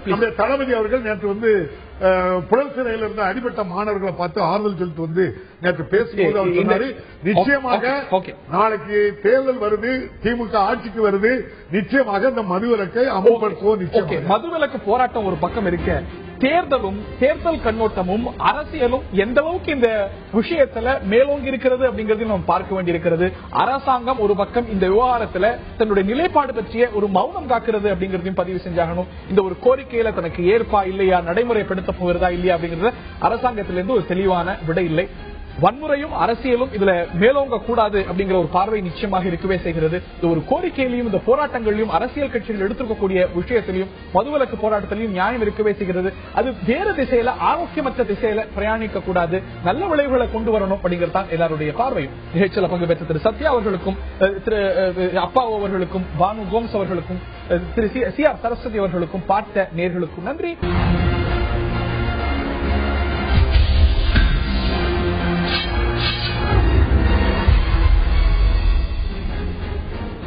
நம்முடைய தளபதி அவர்கள் நேற்று புழல் சிறையில் இருந்த அடிபட்ட மாணவர்களை பார்த்து ஆறுதல் சொல்லிட்டு நேற்று பேசும்போது அவர் சொன்னாரு, நிச்சயமாக நாளைக்கு தேர்தல் வருது, திமுக ஆட்சிக்கு வருது, நிச்சயமாக இந்த மதுவிலக்கை அமல்படுத்துவோம். நிச்சயம் மதுவிலக்கு போராட்டம் ஒரு பக்கம் இருக்க, தேர்தலும் தேர்தல் கண்ணோட்டமும் அரசியலும் எந்த அளவுக்கு இந்த விஷயத்துல மேலோங்கி இருக்கிறது அப்படிங்கறதையும் நாம் பார்க்க வேண்டியிருக்கிறது. அரசாங்கம் ஒரு பக்கம் இந்த விவகாரத்துல தன்னுடைய நிலைப்பாடு பற்றிய ஒரு மௌனம் காக்கிறது அப்படிங்கறதையும் பதிவு செஞ்சாகணும். இந்த ஒரு கோரிக்கையில தனக்கு ஏற்பா இல்லையா, நடைமுறைப்படுத்த போகிறதா இல்லையா அப்படிங்கறது அரசாங்கத்திலிருந்து ஒரு தெளிவான விடை இல்லை. வன்முறையும் அரசியலும் இதுல மேலோங்க கூடாது அப்படிங்கிற ஒரு பார்வை நிச்சயமாக இருக்கவே செய்கிறது. இது ஒரு கோரிக்கையிலையும் இந்த போராட்டங்களிலும் அரசியல் கட்சிகள் எடுத்துக்கக்கூடிய விஷயத்திலையும் மதுவிலக்கு போராட்டத்திலையும் நியாயம் இருக்கவே செய்கிறது. அது வேறு திசையில, ஆரோக்கியமற்ற திசையில பிரயாணிக்க கூடாது, நல்ல விளைவுகளை கொண்டு வரணும் அப்படிங்கிறது தான் எல்லாருடைய பார்வையும். நிகழ்ச்சியில் பங்கு பெற்ற திரு சத்யா அவர்களுக்கும், திரு அப்பா அவர்களுக்கும், பானு கோம்ஸ் அவர்களுக்கும், திரு CR சரஸ்வதி அவர்களுக்கும், பார்த்த நேர்களுக்கும் நன்றி.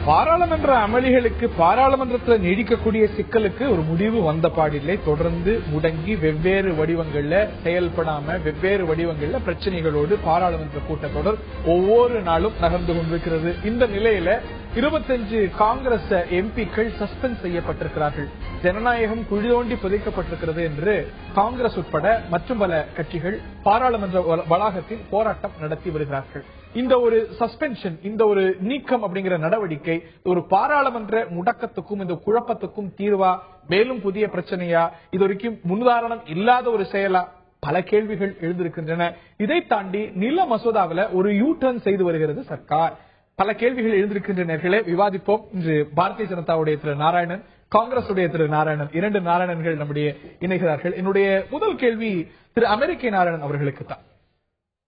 பாராளுமன்ற அமளிகளுக்கு, பாராளுமன்றத்தில் நீடிக்கக்கூடிய சிக்கலுக்கு ஒரு முடிவு வந்த பாடில்லை. தொடர்ந்து முடங்கி வெவ்வேறு வடிவங்கள்ல செயல்படாம வெவ்வேறு வடிவங்கள்ல பிரச்சனைகளோடு பாராளுமன்ற கூட்டத்தொடர் ஒவ்வொரு நாளும் நகர்ந்து கொண்டிருக்கிறது. இந்த நிலையில 25 காங்கிரஸ் எம்பிக்கள் சஸ்பெண்ட் செய்யப்பட்டிருக்கிறார்கள். ஜனநாயகம் குழி தோண்டி புதைக்கப்பட்டிருக்கிறது என்று காங்கிரஸ் உட்பட மற்றும் பல கட்சிகள் பாராளுமன்ற வளாகத்தில் போராட்டம் நடத்தி வருகிறார்கள். இந்த ஒரு சஸ்பென்ஷன், இந்த ஒரு நீக்கம் அப்படிங்கிற நடவடிக்கை ஒரு பாராளுமன்ற முடக்கத்துக்கும் இந்த குழப்பத்துக்கும் தீர்வா, மேலும் புதிய பிரச்சனையா, இது வரைக்கும் முன்னுதாரணம் இல்லாத ஒரு செயலா, பல கேள்விகள் எழுந்திருக்கின்றன. இதை தாண்டி நில மசோதாவில் ஒரு யூ டர்ன் செய்து வருகிறது சர்க்கார். பல கேள்விகள் எழுந்திருக்கின்றனர்களே, விவாதிப்போம். இன்று பாரதிய ஜனதாவுடைய திரு நாராயணன், காங்கிரஸ் உடைய திரு நாராயணன், 2 நாராயணன்கள் நம்முடைய இணைகிறார்கள். என்னுடைய முதல் கேள்வி திரு அமெரிக்க நாராயணன் அவர்களுக்கு தான்.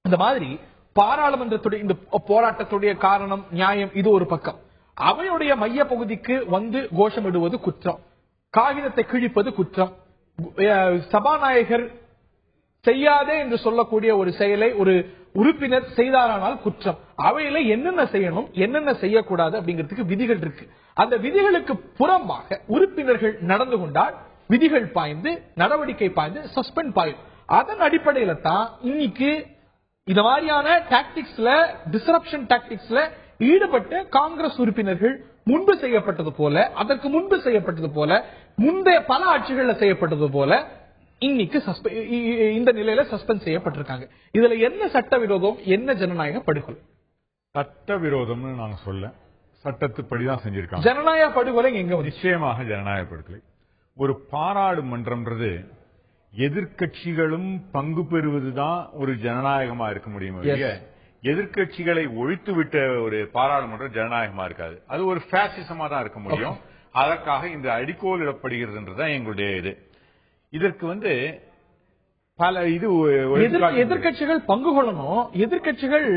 இந்த மாதிரி பாராளுமன்றத்துடைய இந்த போராட்டத்துடைய காரணம், நியாயம், இது ஒரு பக்கம். அவையுடைய மைய பகுதிக்கு கோஷமிடுவது குற்றம். காகிதத்தை கிழிப்பது குற்றம், சபாநாயகர் செய்யாதே என்று சொல்லக்கூடிய ஒரு செயலை ஒரு உறுப்பினர் செய்தாரானால் குற்றம். அவையில என்னென்ன செய்யணும் என்னென்ன செய்யக்கூடாது அப்படிங்கிறதுக்கு விதிகள் இருக்கு. அந்த விதிகளுக்கு புறம்பாக உறுப்பினர்கள் நடந்து கொண்டால் விதிகள் பாய்ந்து, நடவடிக்கை பாய்ந்து, சஸ்பெண்ட் பாயும். அதன் அடிப்படையில தான் இன்னைக்கு இந்த மாதிரியான டாக்டிக்ஸ்ல, டிஸ்ரப்ஷன் டாக்டிக்ஸ்ல ஈடுபட்டு காங்கிரஸ் உறுப்பினர்கள் முன்பு செய்யப்பட்டது போல, அதற்கு முன்பு செய்யப்பட்டது போல, முந்தைய பல ஆட்சிகள்ல செய்யப்பட்டது போல இன்னைக்கு இந்த நிலையில சஸ்பெண்ட் செய்யப்பட்டிருக்காங்க. இதுல என்ன சட்டவிரோதம், என்ன ஜனநாயக படுகொலை? சட்டவிரோதம்னு நாங்க சொல்ல, சட்டத்துப்படிதான் செஞ்சிருக்காங்க. ஜனநாயக படுகொலை எங்க? நிச்சயமாக ஜனநாயக படுகொலை. ஒரு பாராளுமன்றம்ன்றது எதிர்கட்சிகளும் பங்கு பெறுவதுதான் ஒரு ஜனநாயகமா இருக்க முடியும். எதிர்கட்சிகளை ஒழித்து விட்ட ஒரு பாராளுமன்றம் ஜனநாயகமா இருக்காது. அது ஒரு பாசிசமா தான் இருக்க முடியும். அதற்காக இந்த அடிக்கோல் இடப்படுகிறதுன்றதுதான் எங்களுடைய இது. இதற்கு பல எதிர்கட்சிகள் பங்கு கொள்ளணும். எதிர்கட்சிகள்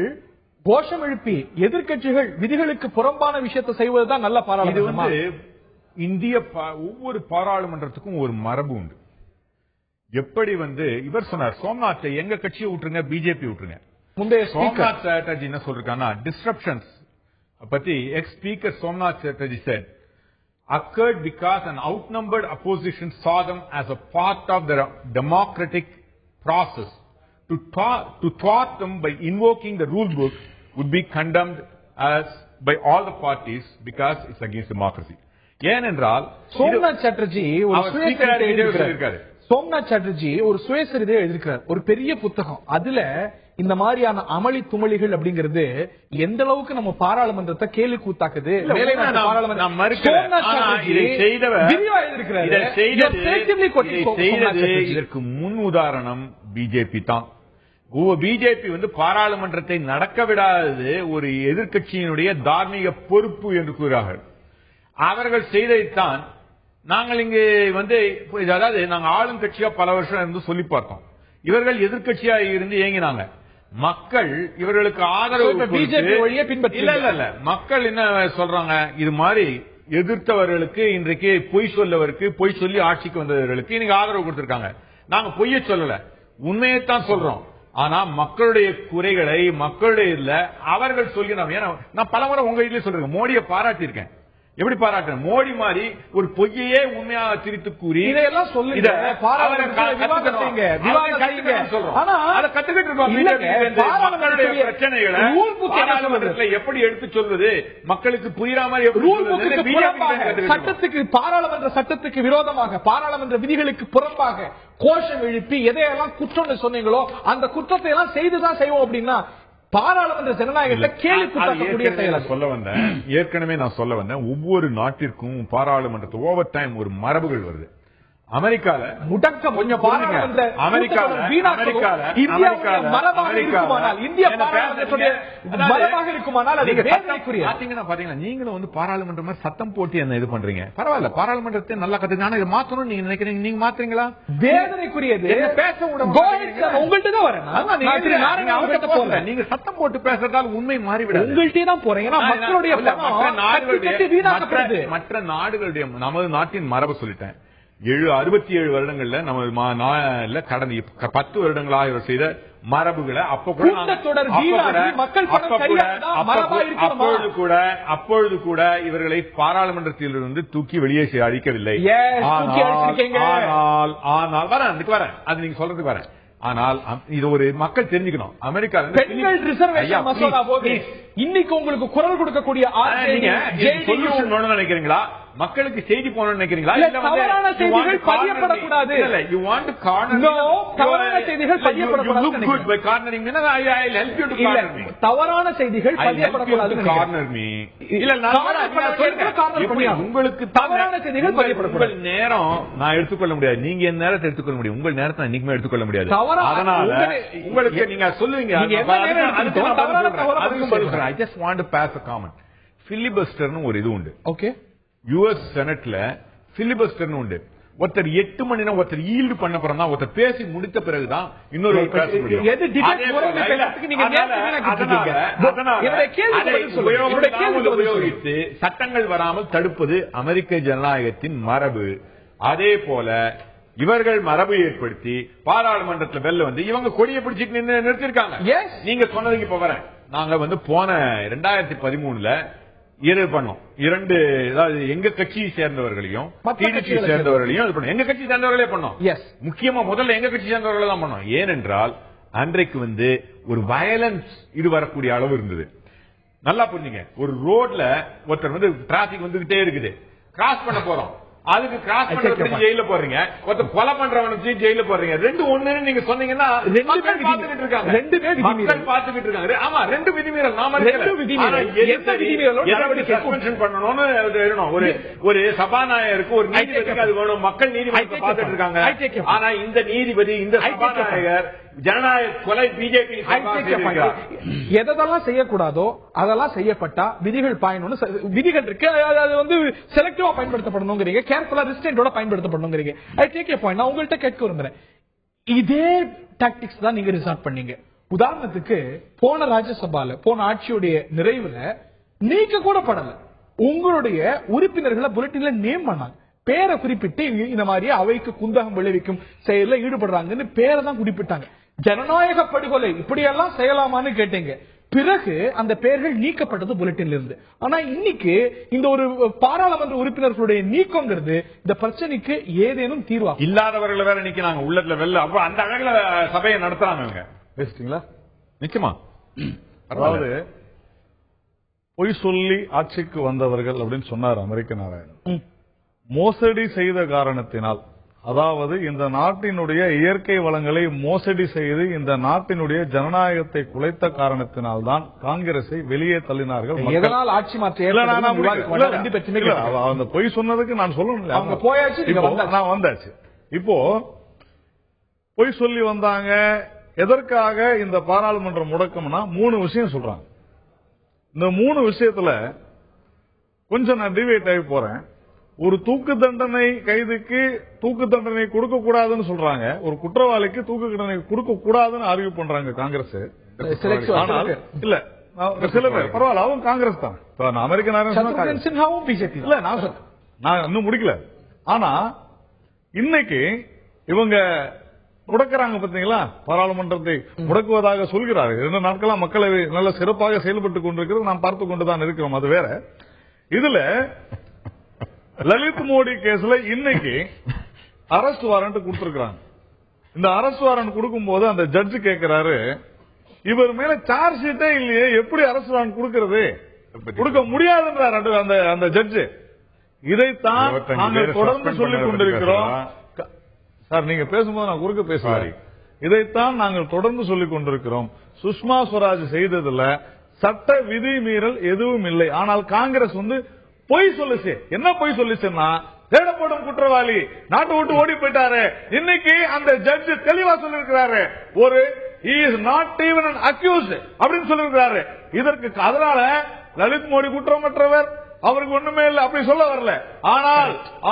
கோஷம் எழுப்பி, எதிர்கட்சிகள் விதிகளுக்கு புறம்பான விஷயத்தை செய்வதுதான் நல்ல பாராளுமன்றம். இந்திய ஒவ்வொரு பாராளுமன்றத்துக்கும் ஒரு மரபு உண்டு. எப்படி இவர் சொன்னார், சோம்நாத் எங்க கட்சியை விட்டுருங்க, பிஜேபி விட்டுருங்க. முந்தைய சோம்நாத் சாட்டர்ஜி என்ன சொல்றாங்கன்னா, டிஸ்ரப்ஷன்ஸ் பத்தி X speaker Somnath Chatterjee said occurred because an outnumbered opposition saw them as a part of their democratic process. To thwart them by invoking the rule book would be condemned as by all the parties because it's against democracy. ஏனென்றால் சோம்நாத் சாட்டர்ஜி ஒரு சுயசரிதை எழுதியிருக்கிறார், ஒரு பெரிய புத்தகம். அதுல இந்த மாதிரியான அமளி துமளிகள் அப்படிங்கிறது எந்த அளவுக்கு நம்ம பாராளுமன்றத்தை கேலி கூத்தாக்குது. இதற்கு முன் உதாரணம் பிஜேபி தான். பிஜேபி பாராளுமன்றத்தை நடக்க விடாதது ஒரு எதிர்கட்சியினுடைய தார்மீக பொறுப்பு என்று கூறுகிறார்கள். அவர்கள் செய்ததைத்தான் நாங்கள் இங்கு அதாவது நாங்க ஆளும் கட்சியா பல வருஷம் இருந்து சொல்லி பார்த்தோம். இவர்கள் எதிர்கட்சியா இருந்து ஏங்கினாங்க. மக்கள் இவர்களுக்கு ஆதரவு பிஜேபி வழியே பின்பற்றி இல்ல மக்கள் என்ன சொல்றாங்க, இது மாதிரி எதிர்த்தவர்களுக்கு இன்றைக்கு பொய் சொல்லவருக்கு, பொய் சொல்லி ஆட்சிக்கு வந்தவர்களுக்கு இன்னைக்கு ஆதரவு கொடுத்திருக்காங்க. நாங்க பொய்ய சொல்லல, உண்மையைத்தான் சொல்றோம். ஆனா மக்களுடைய குறைகளை மக்களுடைய இல்ல அவர்கள் சொல்லினாங்க. ஏன்னா நான் பல முறை உங்க வீட்டிலே சொல்றேன், மோடியை பாராட்டியிருக்கேன். எப்படி பாராட்டுறேன், மோடி மாதிரி ஒரு பொய்யையே உண்மையாக திரித்து கூறி இதையெல்லாம் சொல்லுங்க, பிரச்சனைகளை எப்படி எடுத்து சொல்வது, மக்களுக்கு புரியாம சட்டத்துக்கு, பாராளுமன்ற சட்டத்துக்கு விரோதமாக, பாராளுமன்ற விதிகளுக்கு புறம்பாக கோஷம் எழுப்பி எதையெல்லாம் குற்றம் சொன்னீங்களோ அந்த குற்றத்தை எல்லாம் செய்துதான் செய்வோம் அப்படின்னா பாராளுமன்ற ஜனநாயகத்தை கேள்வி கூட்டக்கூடிய செயலை சொல்ல வந்தேன். ஏற்கனவே நான் சொல்ல வந்தேன், ஒவ்வொரு நாட்டிற்கும் பாராளுமன்றத்தை ஓவர் டைம் ஒரு மரபுகள் வருது. அமெரிக்கால முடக்க கொஞ்சம் பாருங்க, நீங்களும் பாராளுமன்றம் மாதிரி சத்தம் போட்டு என்ன இது பண்றீங்க? பரவாயில்ல, பாராளுமன்றத்தை நல்லா கத்துக்கான இதை மாத்தணும் நீங்க நினைக்கிறீங்க. நீங்க மாத்துறீங்களா? வேதனைக்குரியது பேச உங்கள்கிட்ட தான் வரேன். நீங்க சத்தம் போட்டு பேசுறதால உண்மை மாறிவிடாது. உங்கள்கிட்ட தான் போறேன். மற்ற நாடுகளுடைய, நமது நாட்டின் மரபு சொல்லிட்டேன். 67 வருடங்கள்ல நம்ம கடந்த 10 வருடங்களாக இவர் செய்த மரபுகளை அப்பொழுது கூட இவர்களை பாராளுமன்றத்திலிருந்து தூக்கி வெளியே அழிக்கவில்லை. ஆனால் வரேன், அது நீங்க சொல்றதுக்கு வரேன். ஆனால் இது ஒரு மக்கள் தெரிஞ்சுக்கணும். அமெரிக்காவில் பெண்கள் ரிசர்வேஷன் மசோதா போது இன்னைக்கு உங்களுக்கு குரல் கொடுக்கக்கூடிய நினைக்கிறீங்களா? மக்களுக்கு செய்தி போன நினைக்கிறீங்களா? தவறான செய்திகள் பதியப்படக்கூடாது. தவறான செய்திகள் பதியப்படக்கூடாது. உங்களுக்கு தவறான செய்திகள் பதியப்படக்கூடாது. நேரம் நான் எடுத்துக்கொள்ள முடியாது, நீங்க என் நேரத்தை எடுத்துக்கொள்ள முடியும். உங்கள் நேரத்தை என்னைக்குமே எடுத்துக்கொள்ள முடியாது. அதனால உங்களுக்கு நீங்க சொல்லுவீங்க. I just want to pass a comment. Filibusterன்னு ஒரு இது உண்டு. ஓகே, யுஎஸ் செனட்ல பிலிபஸ்டர்னு உண்டு. ஒருத்தர் 8 மணி நேரம் ஒருத்தர் ஈல்டு பண்ண பிறகு தான், ஒருத்தர் பேசி முடித்த பிறகுதான் இன்னொரு பேச முடியும். உபயோகித்து சட்டங்கள் வராமல் தடுப்பது அமெரிக்க ஜனநாயகத்தின் மரபு. அதே போல இவர்கள் மரபு ஏற்படுத்தி பாராளுமன்றத்தில் வெல்ல வந்து இவங்க கொடியை பிடிச்சிட்டு நிறுத்திருக்காங்க. நீங்க சொன்னதுக்கு இப்ப வரேன். நாங்க போன 2013 இது பண்ணோம். இரண்டு, அதாவது எங்க கட்சியை சேர்ந்தவர்களையும் டிடிபி சேர்ந்தவர்களையும் இது பண்ணோம். எங்க கட்சி சேர்ந்தவர்களே பண்ணோம். முக்கியமா முதல்ல எங்க கட்சி சேர்ந்தவர்களை தான் பண்ணோம். ஏனென்றால் அன்றைக்கு ஒரு வயலன்ஸ் இது வரக்கூடிய அளவு இருந்தது. நல்லா புரிஞ்சுங்க. ஒரு ரோட்ல ஒருத்தர் டிராபிக் வந்துகிட்டே இருக்குது, கிராஸ் பண்ண போறோம், அதுக்கு கிராஸ் பண்றதுக்கு ஜெயில போறீங்க, ஒருத்தர் கொலை பண்றவனுக்கு ஜெயில போறீங்க. ரெண்டு ஒண்ணு நீங்க சொன்னீங்கன்னா மக்கள் பாத்துக்கிட்டு இருக்காங்க. மக்கள் பாத்துக்கிட்டு இருக்காங்க. ஆமா, ரெண்டு விதிமீறல். நாம சஸ்பென்ஷன் பண்ணணும்னு ஒரு சபாநாயகருக்கு ஒரு நீதிபதிக்கு அது வேணும். மக்கள் நீதிபதி பாத்துட்டு இருக்காங்க. ஆனா இந்த நீதிபதி, இந்த சபாநாயகர் ஜனநாயக கொலை பிஜேபி எதெல்லாம் செய்யக்கூடாதோ அதெல்லாம் செய்யப்பட்டா விதிகள் பாயணும்னு விதிகள் இருக்கு. அது செலக்டிவா பயன்படுத்தப்படணுங்கிறீங்க, கேர்ஃபுல்லா ரிஸ்ட்ரெயின்டோட பயன்படுத்தப்படணுங்கிறீங்க. I take a point. நான் உங்கள்கிட்ட கேட்க விரும்புறேன், இதே டாக்டிக்ஸ் தான் நீங்க ரிசார்ட் பண்ணீங்க. உதாரணத்துக்கு போன ராஜ்யசபால போன ஆட்சியுடைய நிறைவுல நீக்க கூட படல, உங்களுடைய உறுப்பினர்களை புல்லட்டின்ல நேம் பண்ணாங்க, பேரை குறிப்பிட்டு இந்த மாதிரி அவைக்கு குந்தகம் விளைவிக்கும் செயல ஈடுபடுறாங்கன்னு பேரை தான் குறிப்பிட்டாங்க. ஜனநாயக படுகொலை இப்படியெல்லாம் செய்யலாமான்னு கேட்டீங்க. பிறகு அந்த பெயர்கள் நீக்கப்பட்டது புல்லட்டின்ல இருந்து. ஆனா இன்னைக்கு இந்த ஒரு பாராளுமன்ற உறுப்பினர்களுடைய நீக்கம்ங்கிறது இந்த பிரச்சனைக்கு ஏதேனும் தீர்வா? இல்லாதவர்களை வேற நிக்கிறாங்க உள்ளத்துல வெல்ல. அப்ப அந்த அழகுல சபையை நடத்துறாங்க. பேசிட்டீங்களா? நிச்சயமா. அதாவது பொய் சொல்லி ஆட்சிக்கு வந்தவர்கள் அப்படின்னு சொன்னார் அமெரிக்க நாராயணன். மோசடி செய்த காரணத்தினால், அதாவது இந்த நாட்டினுடைய இயற்கை வளங்களை மோசடி செய்து இந்த நாட்டினுடைய ஜனநாயகத்தை குலைத்த காரணத்தினால் தான் காங்கிரஸை வெளியே தள்ளினார்கள். ஆட்சி அந்த பொய் சொன்னதுக்கு நான் சொல்லணும், நான் வந்தாச்சு. இப்போ பொய் சொல்லி வந்தாங்க. எதற்காக இந்த பாராளுமன்ற முடக்கம்னா 3 விஷயம் சொல்றாங்க. இந்த 3 விஷயத்துல கொஞ்சம் நான் டிவேட் ஆகி போறேன். ஒரு தூக்கு தண்டனை கைதுக்கு தூக்கு தண்டனை கொடுக்க கூடாதுன்னு சொல்றாங்க, ஒரு குற்றவாளிக்கு தூக்கு தண்டனை கொடுக்க கூடாதுன்னு அறிவு பண்றாங்க காங்கிரஸ். ஆனால் இல்ல சில பேர் பரவாயில்ல, அவங்க காங்கிரஸ் தான். அமெரிக்க இல்ல, நான் இன்னும் முடிக்கல. ஆனா இன்னைக்கு இவங்க முடக்கிறாங்க பாத்தீங்களா, பாராளுமன்றத்தை முடக்குவதாக சொல்கிறார்கள். 2 நாட்களா மக்களவை நல்ல சிறப்பாக செயல்பட்டுக் கொண்டிருக்கிறது நாம் பார்த்துக் கொண்டுதான் இருக்கிறோம். அது வேற. இதுல லலித் மோடி கேஸ்ல இன்னைக்கு அரெஸ்ட் வாரண்ட் கொடுத்திருக்காங்க. இந்த அரெஸ்ட் வாரண்ட் கொடுக்கும் போது அந்த ஜட்ஜ் கேட்கிறாரு, இவர் மேல சார்ஜ் ஷீட்டே இல்லையே, எப்படி அரெஸ்ட் வாரண்ட் கொடுக்கிறது? கொடுக்க முடியாதுன்றார் அந்த ஜட்ஜ். இதைத்தான் நாங்கள் தொடர்ந்து சொல்லிக் கொண்டிருக்கிறோம். சார், நீங்க பேசும்போது நான் குறுக்க பேசுவாரு. இதைத்தான் நாங்கள் தொடர்ந்து சொல்லிக் கொண்டிருக்கிறோம். சுஷ்மா ஸ்வராஜ் செய்ததுல சட்ட விதி மீறல் எதுவும் இல்லை. ஆனால் காங்கிரஸ் பொய் சொல்லுச்சு. என்ன பொய் சொல்லுச்சுன்னா, தேடப்படும் குற்றவாளி நாட்டை விட்டு ஓடி போயிட்டாரு. இன்னைக்கு அந்த ஜட்ஜ் தெளிவா சொல்லிருக்கிறாரு, ஒரு he is not even an accused அப்படின்னு சொல்லிருக்கிறாரு. இதற்கு அதனால லலித் மோடி குற்றமற்றவர், அவருக்கு ஒண்ணுமே இல்லை அப்படி சொல்ல வரல.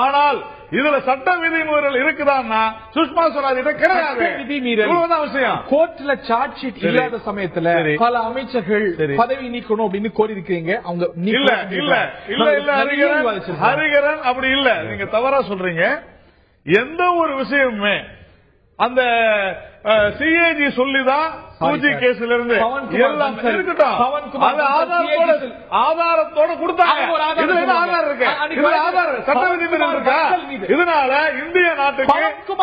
ஆனால் இதுல சட்ட விதிமீறல் இருக்குதான்னா சுஷ்மா ஸ்வராஜ் கிடையாது. அவசியம் கோர்ட்ல சார்ஜ் ஷீட் இல்லாத சமயத்துல பல அமைச்சர்கள் பதவி நீக்கணும் அப்படின்னு கோரி இருக்கிறீங்க. அவங்க இல்ல ஹரிகரன் அப்படி இல்ல, நீங்க தவறா சொல்றீங்க. எந்த ஒரு விஷயமுமே அந்த சிஏஜி சொல்லிதான் கேஸ்ல இருந்து எல்லாம் இருக்கட்டும், ஆதாரத்தோட கொடுத்தாங்க. ஆதாரம் இருக்கு, சட்ட விதிமீறல் இருக்கா? இதனால இந்திய நாட்டுக்கு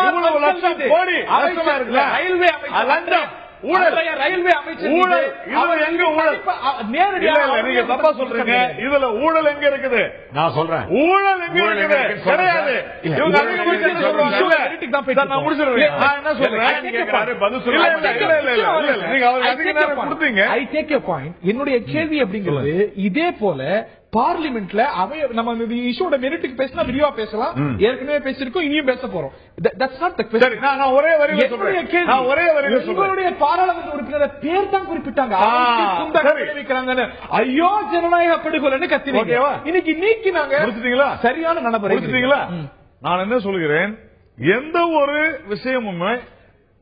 இவ்வளவு லட்சம் கோடி நஷ்டமா இருக்குல்ல. லஞ்சம், ரயில்வே அமைச்சர் எங்க ஊழல்? நீங்க தப்பா சொல்றீங்க. இதுல ஊழல் எங்க இருக்குது? நான் சொல்றேன், ஊழல் எங்க இருக்குது? கிடையாது. இவங்க நான் முடிச்சிருக்கேன். நான் என்ன சொல்றேன், பதில் சொல்ல நீங்க அவருக்கு அதிக நேரம் கொடுத்தீங்க. I take you point. என்னுடைய கேள்வி அப்படிங்கிறது இதே போல பார்லிமெண்ட்ல நம்ம இஷ்யூட மெரிட்டுக்கு பேசினா விரிவா பேசலாம். ஏற்கனவே பேசிருக்கோம், இனியும் பேச போறோம். That's not the question. நான் ஒரே வரியில சொல்றேன். உங்களுடைய பாராளுமன்ற உறுப்பினர் பேர் தான் குறிப்பிட்டாங்க, வைக்கிறாங்கன்னு. ஐயோ ஜனநாயக படுகொலைன்னு கத்தினீங்க. இன்னைக்கு நீக்கினாங்க. சரியான நடைமுறை. நான் என்ன சொல்கிறேன், எந்த ஒரு விஷயமுமே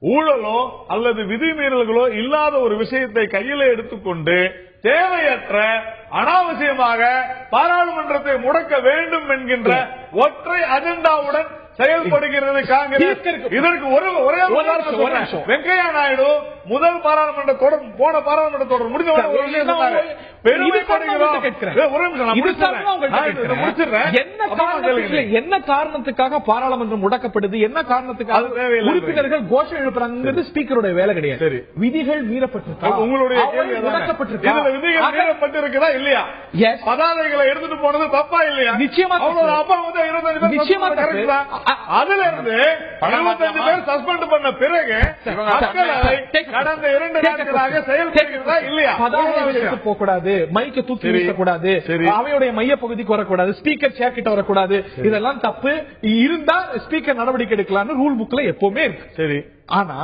ஊழலோ அல்லது விதிமீறல்களோ இல்லாத ஒரு விஷயத்தை கையில எடுத்துக்கொண்டு தேவையற்ற அனாவசியமாக பாராளுமன்றத்தை முடக்க வேண்டும் என்கின்ற ஒற்றை அஜெண்டாவுடன் செயல்படுகிறது காங்கிரஸ். இதற்கு ஒரே உதாரணம், வெங்கையா நாயுடு முதல் பாராளுமன்ற தொடர், போன பாராளுமன்ற தொடர் முடிஞ்ச என்ன காரணத்துக்காக பாராளுமன்றம் முடக்கப்படுது, என்ன காரணத்துக்காக உறுப்பினர்கள் கோஷம் எழுப்புறாங்க, ஸ்பீக்கருடைய வேலை கிடையாது. விதிகள் மீறப்பட்டிருக்கா, உங்களுடைய விதிகள் மீறப்பட்டிருக்கிறதா இல்லையா? பதாதைகளை எடுத்துட்டு போனது தப்பா இல்லையா? நிச்சயமா அப்பா வந்து 25 நிச்சயமா அதுல இருந்து 25 பேர் சஸ்பெண்ட் பண்ண பிறகு கடந்த 2 நாட்களாக செயல்படுகிறதா இல்லையா? போகக்கூடாது, மைக்க தூக்கி வீசக்கூடாது, அவையுடைய மைய பகுதிக்கு வரக்கூடாது, ஸ்பீக்கர் சேர் கிட்ட வரக்கூடாது, இதெல்லாம் தப்பு. இருந்தா ஸ்பீக்கர் நடவடிக்கை எடுக்கலாம்னு ரூல் புக்ல எப்பவுமே இருக்கு. சரி, ஆனா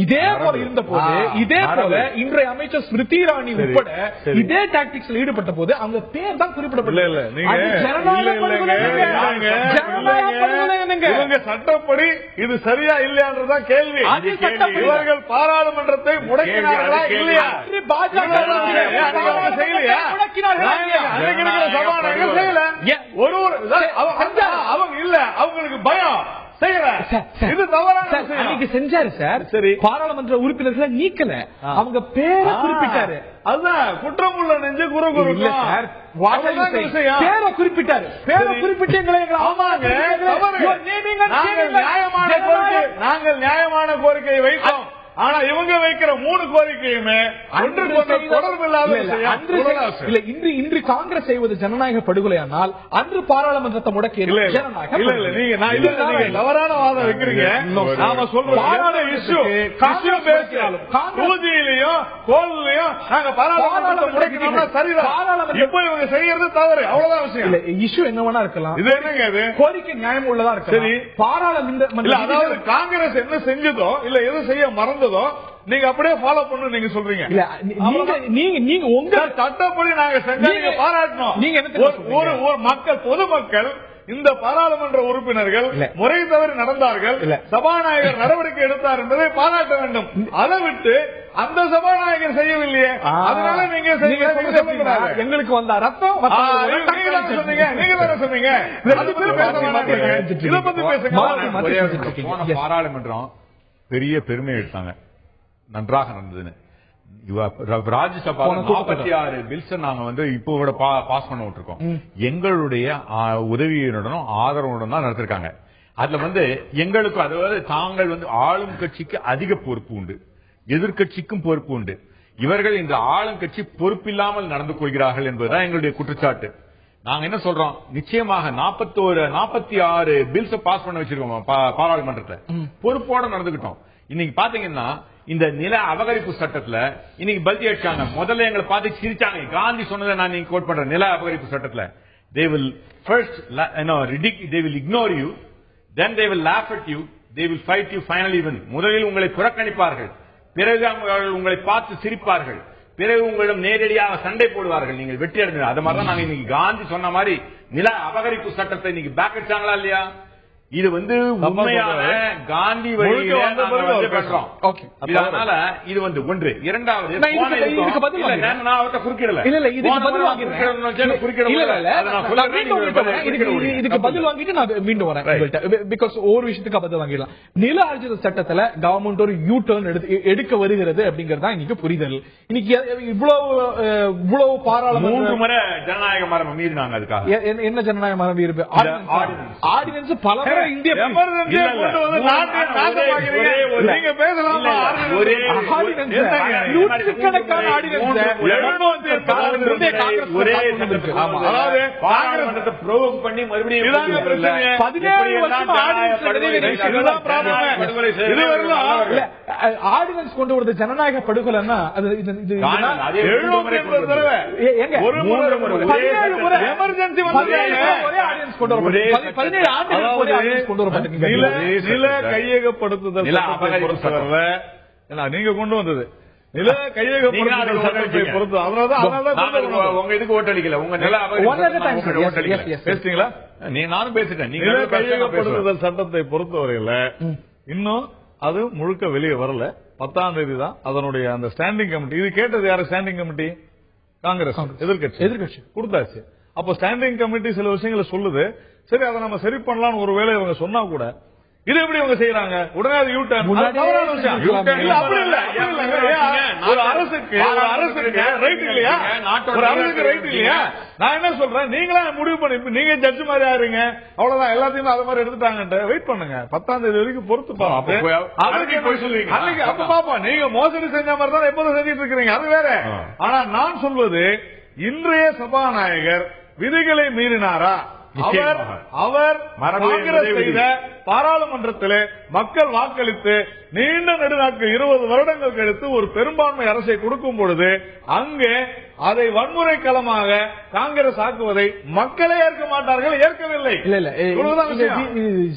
இதே போல இருந்த போது, இதே போல இன்றைய அமைச்சர் ஸ்மிருதி இராணி உட்பட இதே டாக்டிக்ஸ்ல ஈடுபட்ட போது அவங்க பேர் தான் குறிப்பிடப்படல. இவங்க சட்டப்படி இது சரியா இல்லையான்றதான் கேள்வி. இவர்கள் பாராளுமன்றத்தை முடக்கினார்களா இல்லையா? செய்யலையா? சபாநாயகர் செய்யல. அவங்க இல்ல, அவங்களுக்கு பயம் இது தவறான அன்னைக்கு செஞ்சாரு சார். சரி, பாராளுமன்ற உறுப்பினர்களை நீக்கல, அவங்க பேரை குறிப்பிட்டாரு. அதுதான் குற்றம் உள்ள நெஞ்சு குறு குறு சார். பேரை குறிப்பிட்டாரு, பேரை குறிப்பிட்டு நாங்கள் நியாயமான கோரிக்கையை வைத்தோம். ஆனா இவங்க வைக்கிற 3 கோரிக்கையுமே தொடர்பு இல்லாத. இன்று காங்கிரஸ் செய்வது ஜனநாயக படுகொலையானால் அன்று பாராளுமன்றத்தை முடக்கி தவறான வாதம் வைக்கிறீங்க. நாம சொல்றோம் கோல்லையும் நாங்க பாராளுமன்றத்தை முடக்கினோம்னா சரிதான். இப்ப இவங்க செய்யறது தவறு, அவ்வளவுதான் விஷயம். இஷ்யூ என்ன வேணா இருக்கலாம், இது என்னங்க அது கோரிக்கை நியாயம் உள்ளதா இருக்கு. சரி, பாராளுமன்ற அதாவது காங்கிரஸ் என்ன செஞ்சதோ இல்ல எது செய்ய மறந்ததோ நீங்க அப்படியே ஃபாலோ பண்ணு நீங்க சொல்றீங்க. நீங்க உங்க சட்டப்படி நாங்க செஞ்சு பாராட்டணும். நீங்க என்ன ஒரு மக்கள், பொதுமக்கள் இந்த பாராளுமன்ற உறுப்பினர்கள் முறை தவறி நடந்தார்கள், சபாநாயகர் நடவடிக்கை எடுத்தார் என்பதை பாராட்ட வேண்டும். அதை விட்டு அந்த சபாநாயகர் செய்யவில்லையே, அதனால நீங்க எங்களுக்கு வந்த ரத்தம் சொன்னீங்க, நீங்க தானே சொன்னீங்க. இதை பத்தி பேசுங்க. பாராளுமன்றம் பெரிய பெருமை எடுத்தாங்க, நன்றாக நடந்ததுன்னு. ராஜ்யசபா 46 பில்ஸ் நாங்க வந்து இப்போ பாஸ் பண்ண விட்டுருக்கோம். எங்களுடைய உதவியுடனும் ஆதரவுடன் தான் நடத்திருக்காங்க. அதுல வந்து எங்களுக்கு, அதாவது தாங்கள் வந்து ஆளும் கட்சிக்கு அதிக பொறுப்பு உண்டு, எதிர்கட்சிக்கும் பொறுப்பு உண்டு. இவர்கள் இந்த ஆளும் கட்சி பொறுப்பில்லாமல் நடந்து கொள்கிறார்கள் என்பதுதான் எங்களுடைய குற்றச்சாட்டு. நாங்க என்ன சொல்றோம், நிச்சயமாக 46 பில்ஸ் பாஸ் பண்ண வச்சிருக்கோம் பாராளுமன்றத்தை, பொறுப்போட நடந்துகிட்டோம். இன்னைக்கு பாத்தீங்கன்னா இந்த நில அபகரிப்பு சட்டத்துல இன்னைக்கு பல்டி அடிச்சாங்க. முதல்ல எங்களை பார்த்து சிரிச்சாங்க. காந்தி சொன்னதை நான் நீங்க கோட் பண்றேன். நில அபகரிப்பு சட்டத்துல they will first they will ignore you, then they will laugh at you, they will fight you, finally win. முதலில் உங்களை புறக்கணிப்பார்கள், பிறகு உங்களை பார்த்து சிரிப்பார்கள், பிறகு உங்களிடம் நேரடியாக சண்டை போடுவார்கள், நீங்கள் வெற்றி அடைந்தீர்கள். அது மாதிரிதான் நாங்க இன்னைக்கு காந்தி சொன்ன மாதிரி நில அபகரிப்பு சட்டத்தை இன்னைக்கு பேக் அடிச்சாங்களா இல்லையா? இது வந்து உண்மையான காந்தி வழியில பண்றோம். அதனால இது வந்து ஒன்று. இரண்டாவது, குறுக்கிடல, இதுக்கு பதில் வாங்கிட்டு நான் மீண்டும் வரேன். பிகாஸ் ஒவ்வொரு விஷயத்துக்கு பதில் வாங்கிடலாம். நில ஆர்ஜித சட்டத்துல கவர்மெண்ட் ஒரு யூ டர்ன் எடுக்க வருகிறது அப்படிங்கறதா இன்னைக்கு புரிதல். இன்னைக்கு இவ்வளவு பாராளுமன்ற 3 முறை ஜனநாயக மரபு மீறினாங்க. அதுக்காக என்ன ஜனநாயக மரபு இருக்கு? ஆர்டினன்ஸ் பல இந்திய ஆர்டினன்ஸ் கொண்டு வருது ஜனநாயக படுகொலைன்னா எமர்ஜென்சி நில கையகப்படுத்துதல் நீங்க கொண்டு வந்தது நில கையகப்படுத்துதல் சட்டத்தை பொறுத்து. உங்க இதுக்கு ஓட்டளிக்கல, உங்க நில பேசுறீங்களா? நானும் பேசிட்டேன். நீங்க கையகப்படுத்துதல் சட்டத்தை பொறுத்தவரையில இன்னும் அது முழுக்க வெளியே வரல. 10ஆம் தேதி தான் அதனுடைய அந்த ஸ்டாண்டிங் கமிட்டி. இது கேட்டது யாரு? ஸ்டாண்டிங் கமிட்டி காங்கிரஸ் எதிர்கட்சி கொடுத்தாச்சு. அப்போ ஸ்டாண்டிங் கமிட்டி சில விஷயங்களை சொல்லுது. சரி அதை நம்ம சரி பண்ணலாம்னு ஒரு வேளை இவங்க சொன்னா கூட இது எப்படி இவங்க செய்யறாங்க? உடனே அது யூ-டர்ன். அப்படி இல்ல. ஒரு அரசுக்கு ரைட் இல்லையா? ஒரு அரசுக்கு ரைட் இல்லையா? நான் என்ன சொல்றேன், நீங்களா முடிவு பண்ணி நீங்க ஜட்ஜ் மாதிரி ஆறீங்க, அவ்வளவுதான். எல்லாத்தையும் அது மாதிரி எடுத்துட்டாங்க. வெயிட் பண்ணுங்க, 10ஆம் தேதி வரைக்கும் பொறுத்து அப்ப பாப்பா. நீங்க மோசடி செஞ்ச மாதிரி தான் எப்போதும் செஞ்சிட்டு இருக்கிறீங்க, அது வேற. ஆனா நான் சொல்வது, இன்றைய சபாநாயகர் விதிகளை மீறினாரா? அவர் காங்கிரஸ் செய்த பாராளுமன்றத்திலே மக்கள் வாக்களித்து நீண்ட நெடுநாட்கள் 20 வருடங்கள் கழித்து ஒரு பெரும்பான்மை அரசை கொடுக்கும் பொழுது அங்கே அதை வன்முறை களமாக காங்கிரஸ் ஆக்குவதை மக்களே ஏற்க மாட்டார்கள், ஏற்கவில்லை.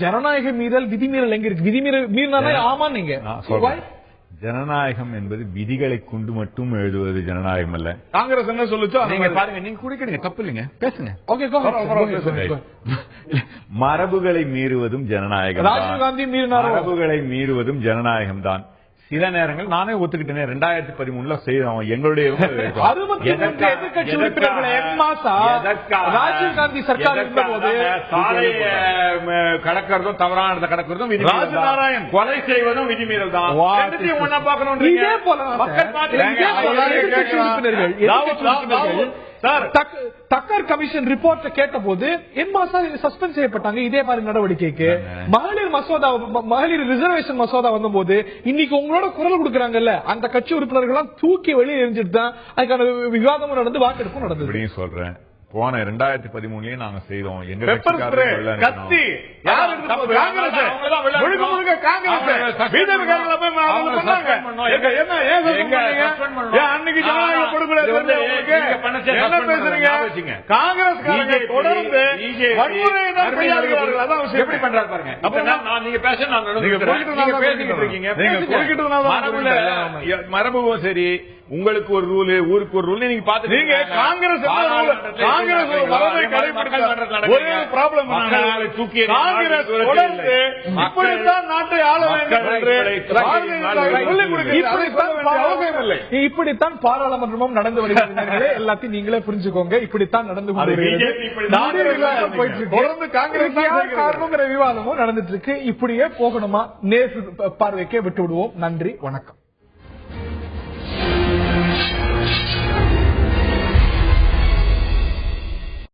ஜனநாயக மீறல், விதிமீறல் எங்க இருக்கு? விதிமீறல் ஆமா. நீங்க ஜனநாயகம் என்பது விதிகளை கொண்டு மட்டும் எழுதுவது ஜனநாயகம் அல்ல. காங்கிரஸ் என்ன சொல்லுச்சோ நீங்க பாருங்க, நீங்க குடிக்கிறீங்க, தப்பு இல்லைங்க, பேசுங்க. மரபுகளை மீறுவதும் ஜனநாயகம், ராஜீவ் காந்தி மீறினார். மரபுகளை மீறுவதும் ஜனநாயகம் தான். சில நேரங்கள் நானே ஒத்துக்கிட்டேன். 2013 செய்தோம் எங்களுடைய எதிர்கட்சி உறுப்பினர்களை ராஜீவ் காந்தி சர்க்கார் இருந்தபோது சாலை கடக்கிறதும் தவறானதை கடக்கிறதும் ராஜநாராயண் கொலை செய்வதும் விதிமீறல் தான். ஒன்னா பார்க்கணும். இதே போல உறுப்பினர்கள் தக்கர் கமிஷன் ரிப்போர்ட் கேட்ட போது என் மாசம் சஸ்பெண்ட் செய்யப்பட்டாங்க. இதே மாதிரி நடவடிக்கைக்கு மகளிர் ரிசர்வேஷன் மசோதா வந்த போது இன்னைக்கு உங்களோட குரல் கொடுக்கறாங்கல்ல, அந்த கட்சி உறுப்பினர்கள் தூக்கி வெளியே எரிஞ்சிட்டு தான் அதுக்கான விவாதமும் நடந்து வாக்கெடுப்பும் நடந்தது. சொல்றேன். போன 2013 நாங்க செய்தோம். எங்க கத்தி யார் அன்னைக்கு ஜனநாயக கொடுக்கல காங்கிரஸ் தொடர்ந்து எப்படி பண்றாரு பாருங்க. நீங்க பேச மரபும் சரி, உங்களுக்கு ஒரு ரூல், ஊருக்கு ஒரு ரூல், நீங்க பாத்து நீங்க காங்கிரஸ் ஒரே ப்ராப்ளம் தூக்கி காங்கிரஸ் இப்படித்தான் நாட்டை ஆள வேண்டும் என்று இப்படித்தான் பாராளுமன்றமும் நடந்து வருகிறது. எல்லாத்தையும் நீங்களே புரிஞ்சுக்கோங்க. இப்படித்தான் நடந்து தொடர்ந்து காங்கிரஸ் காரணங்கிற விவாதமும் நடந்துட்டு இருக்கு. இப்படியே போகணுமா? நேசு பார்வைக்கே விட்டு விடுவோம். நன்றி, வணக்கம்.